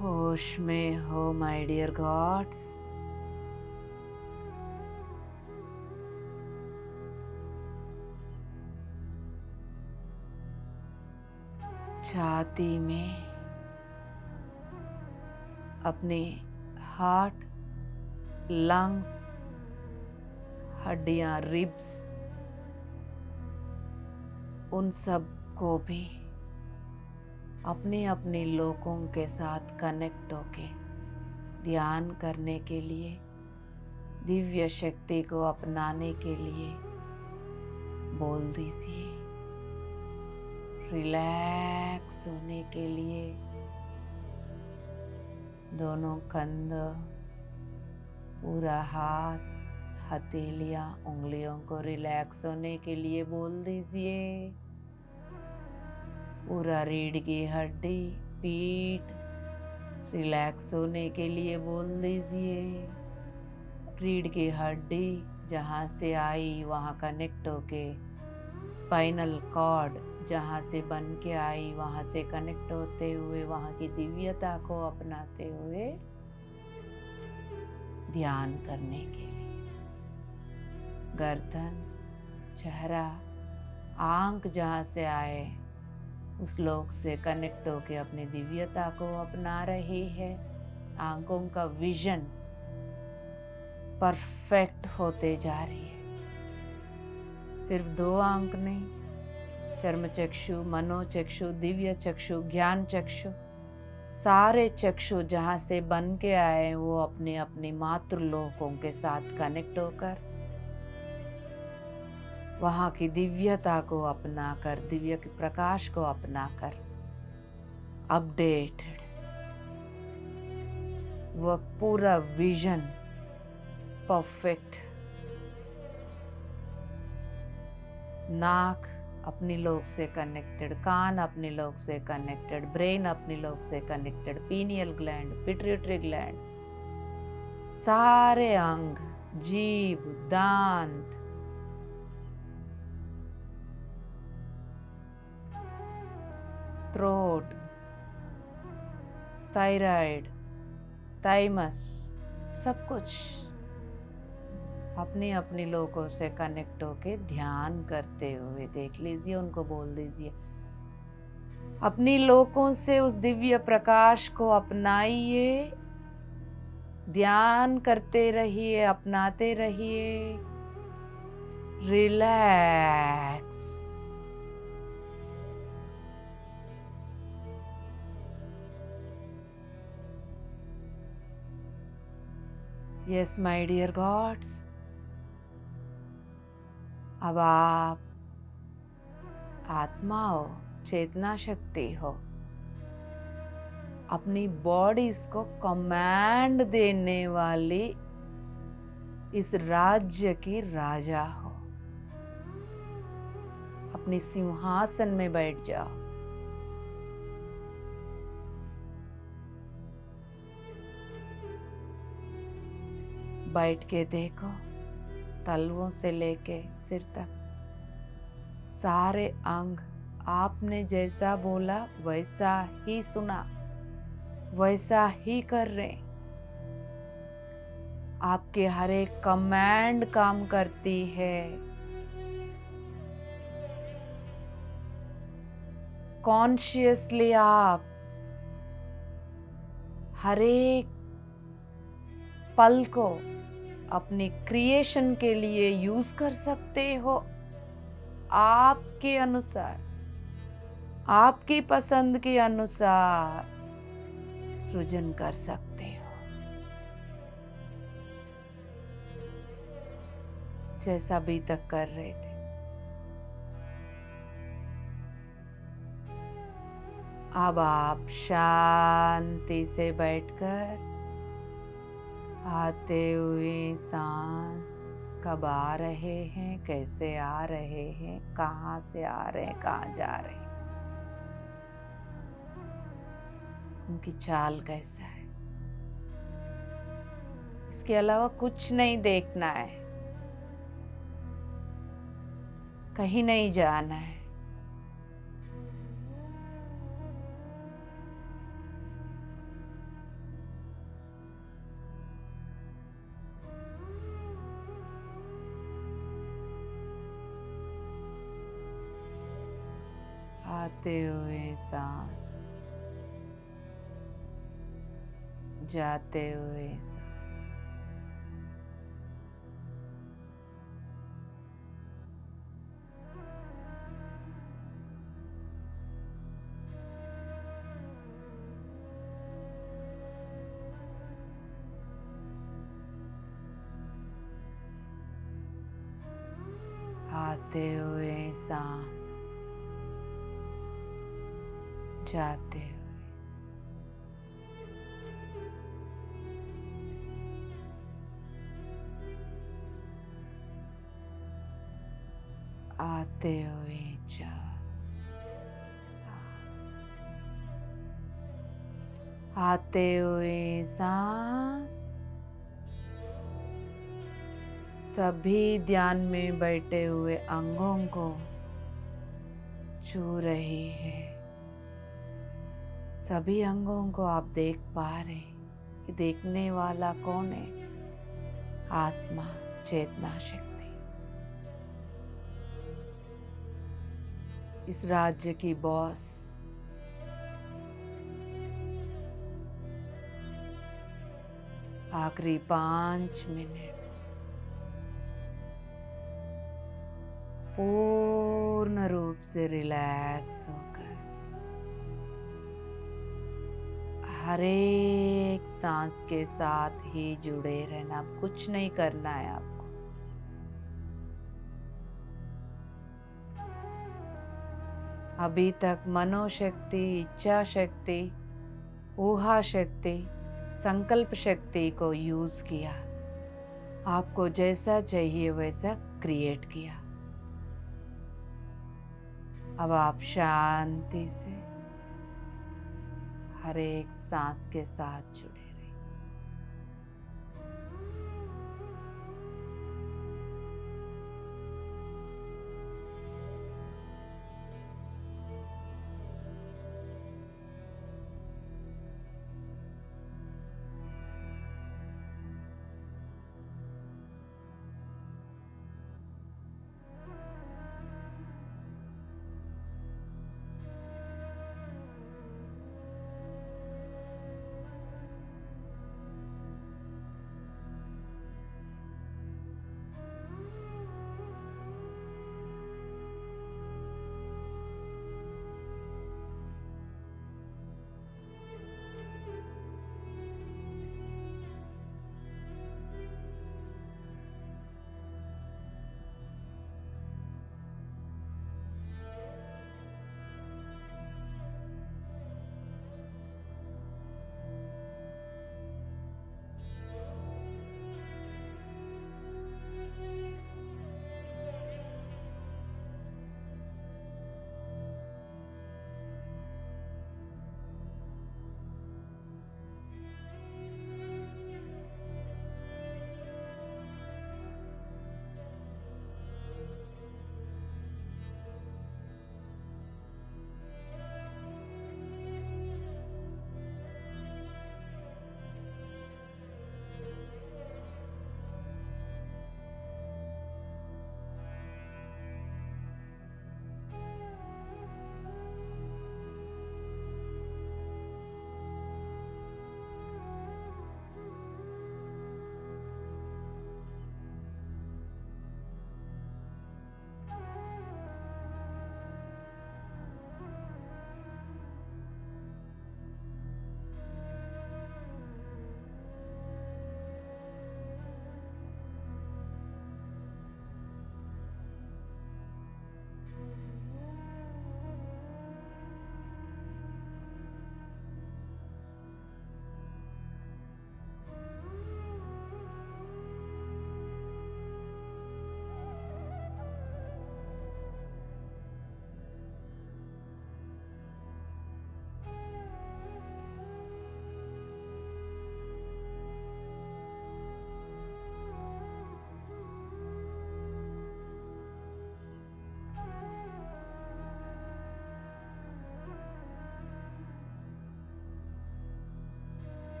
होश में हो माय डियर गॉड्स। छाती में अपने हार्ट, लंग्स, हड्डियां, रिब्स, उन सब को भी अपने अपने लोगों के साथ कनेक्ट होके ध्यान करने के लिए, दिव्य शक्ति को अपनाने के लिए बोल दीजिए। रिलैक्स होने के लिए दोनों कंध, पूरा हाथ, हथेलियां, उंगलियों को रिलैक्स होने के लिए बोल दीजिए। पूरा रीढ़ की हड्डी, पीठ रिलैक्स होने के लिए बोल दीजिए। रीढ़ की हड्डी जहाँ से आई वहाँ कनेक्ट होके, स्पाइनल कॉर्ड जहाँ से बन के आई वहाँ से कनेक्ट होते हुए, वहाँ की दिव्यता को अपनाते हुए ध्यान करने के लिए गर्दन, चेहरा, आंख जहाँ से आए उस लोक से कनेक्ट होके अपनी दिव्यता को अपना रही है। आंखों का विजन परफेक्ट होते जा रही है। सिर्फ 2 आंख नहीं, चर्म चक्षु, मनोचक्षु, दिव्य चक्षु, ज्ञान चक्षु, सारे चक्षु जहाँ से बन के आए वो अपने अपनी मातृलोकों के साथ कनेक्ट होकर वहाँ की दिव्यता को अपनाकर, दिव्य के प्रकाश को अपनाकर अपडेटेड वह पूरा विजन परफेक्ट, नाक अपनी लोक से कनेक्टेड, कान अपनी लोक से कनेक्टेड, ब्रेन अपनी लोक से connected, pineal gland, pituitary gland, सारे अंग, जीभ, दांत, थ्रोट, थायराइड, थाइमस, सब कुछ अपनी अपनी लोगों से कनेक्ट होके ध्यान करते हुए देख लीजिए, उनको बोल दीजिए। अपनी लोगों से उस दिव्य प्रकाश को अपनाइए, ध्यान करते रहिए, अपनाते रहिए। Relax. Yes my dear gods, अब आप आत्मा हो, चेतना शक्ति हो, अपनी बॉडीज को कमांड देने वाली इस राज्य की राजा हो। अपनी सिंहासन में बैठ जाओ। बैठ के देखो, तलवों से लेके सिर तक सारे अंग आपने जैसा बोला वैसा ही सुना, वैसा ही कर रहे। आपके हर एक कमांड काम करती है। कॉन्शियसली आप हर एक पल को अपनी क्रिएशन के लिए यूज कर सकते हो। आपके अनुसार, आपकी पसंद के अनुसार सृजन कर सकते हो। जैसा अभी तक कर रहे थे। अब आप शांति से बैठकर आते हुए सांस कब आ रहे हैं, कैसे आ रहे हैं, कहाँ से आ रहे हैं, कहाँ जा रहे हैं, उनकी चाल कैसा है, इसके अलावा कुछ नहीं देखना है, कहीं नहीं जाना है। आते हुए सांस, जाते हुए सांस। आते हुए सांस, जाते हुए। आते हुए सांस, आते हुए सांस। सभी ध्यान में बैठे हुए अंगों को छू रही है। सभी अंगों को आप देख पा रहे। कि देखने वाला कौन है? आत्मा, चेतना शक्ति। इस राज्य की बॉस। आखिरी 5 मिनट पूर्ण रूप से रिलैक्स होकर हर एक सांस के साथ ही जुड़े रहना। अब कुछ नहीं करना है आपको। अभी तक मनोशक्ति, इच्छा शक्ति, ऊहा शक्ति, संकल्प शक्ति को यूज किया। आपको जैसा चाहिए वैसा क्रिएट किया। अब आप शांति से हर एक सांस के साथ जुड़े रहिए।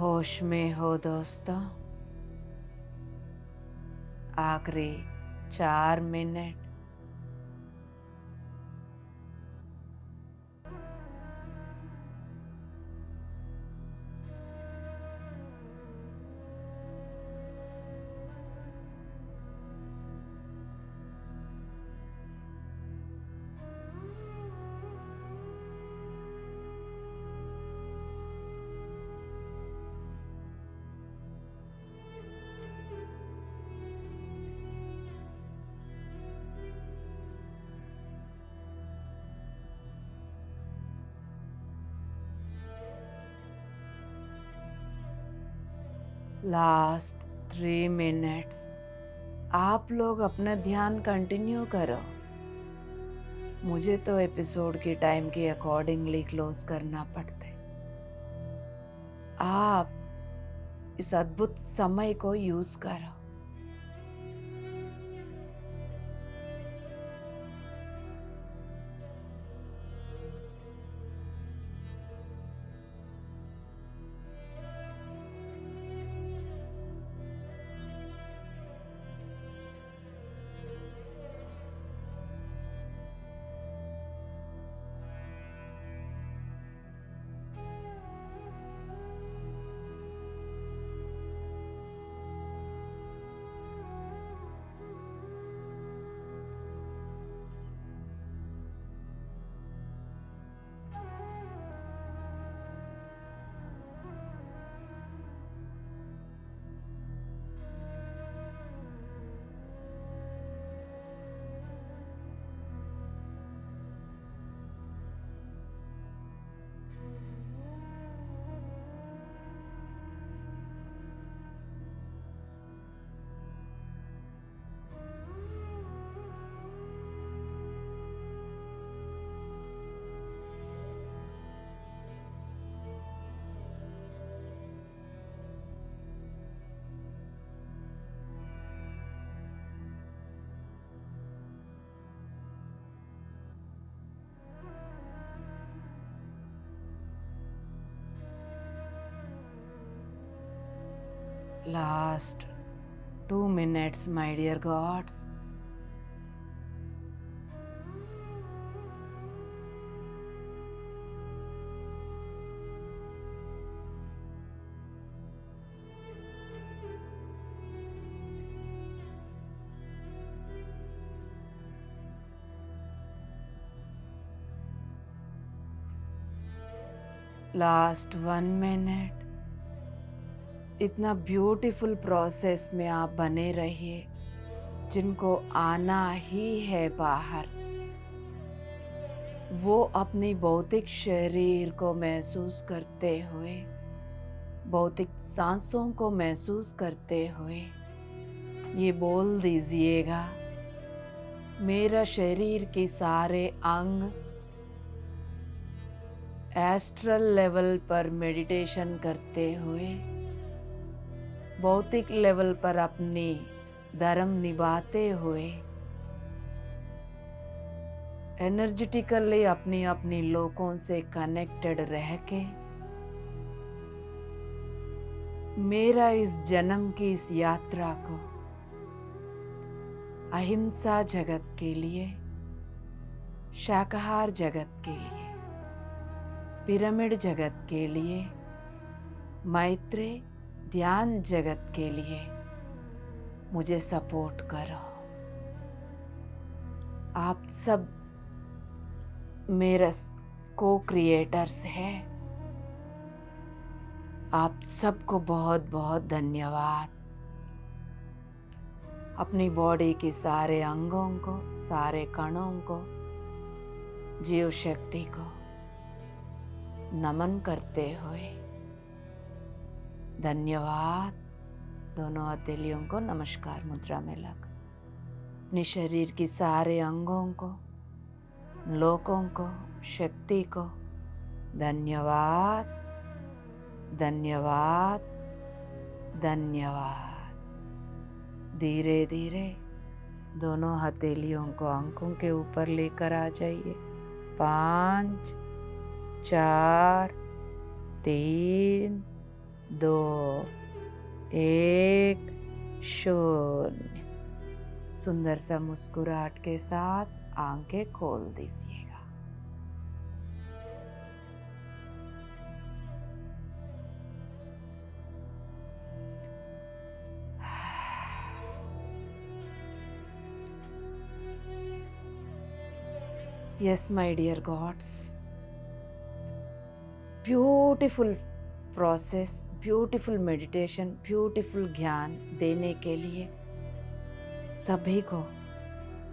होश में हो दोस्तों। आखिरी 4 मिनट। Last 3 minutes. आप लोग अपना ध्यान कंटिन्यू करो। मुझे तो एपिसोड के टाइम के अकॉर्डिंगली क्लोज करना पड़ता है। आप इस अद्भुत समय को यूज करो। Last 2 minutes, my dear gods. Last 1 minute. इतना ब्यूटीफुल प्रोसेस में आप बने रहिए। जिनको आना ही है बाहर, वो अपनी भौतिक शरीर को महसूस करते हुए, भौतिक सांसों को महसूस करते हुए ये बोल दीजिएगा, मेरा शरीर के सारे अंग एस्ट्रल लेवल पर मेडिटेशन करते हुए, भौतिक लेवल पर अपनी धर्म निभाते हुए, एनर्जेटिकली अपनी अपनी लोगों से कनेक्टेड रह के, मेरा इस जन्म की इस यात्रा को अहिंसा जगत के लिए, शाकाहार जगत के लिए, पिरामिड जगत के लिए, मैत्री ध्यान जगत के लिए मुझे सपोर्ट करो। आप सब मेरे को क्रिएटर्स हैं। आप सबको बहुत बहुत धन्यवाद। अपनी बॉडी के सारे अंगों को, सारे कणों को, जीव शक्ति को नमन करते हुए धन्यवाद। दोनों हथेलियों को नमस्कार मुद्रा में लगा अपने शरीर के सारे अंगों को, लोगों को, शक्ति को धन्यवाद, धन्यवाद, धन्यवाद। धीरे धीरे दोनों हथेलियों को आंखों के ऊपर लेकर आ जाइए। 5, 4, 3, 2 1 शून्य। सुंदर सा मुस्कुराहट के साथ आंखें खोल दीजिएगा। Yes, my dear gods, beautiful process, beautiful meditation, beautiful ज्ञान देने के लिए सभी को,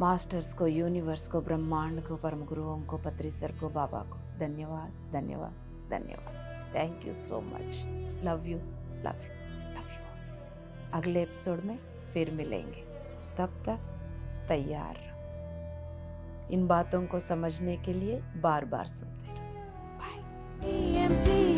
मास्टर्स को, यूनिवर्स को, ब्रह्मांड को, परम गुरुओं को, पत्री सर को, बाबा को धन्यवाद, धन्यवाद, धन्यवाद। Thank you so much. Love you, love you, love you. अगले एपिसोड में फिर मिलेंगे, तब तक तैयार रहो। इन बातों को समझने के लिए बार बार सुनते रहो। बाय।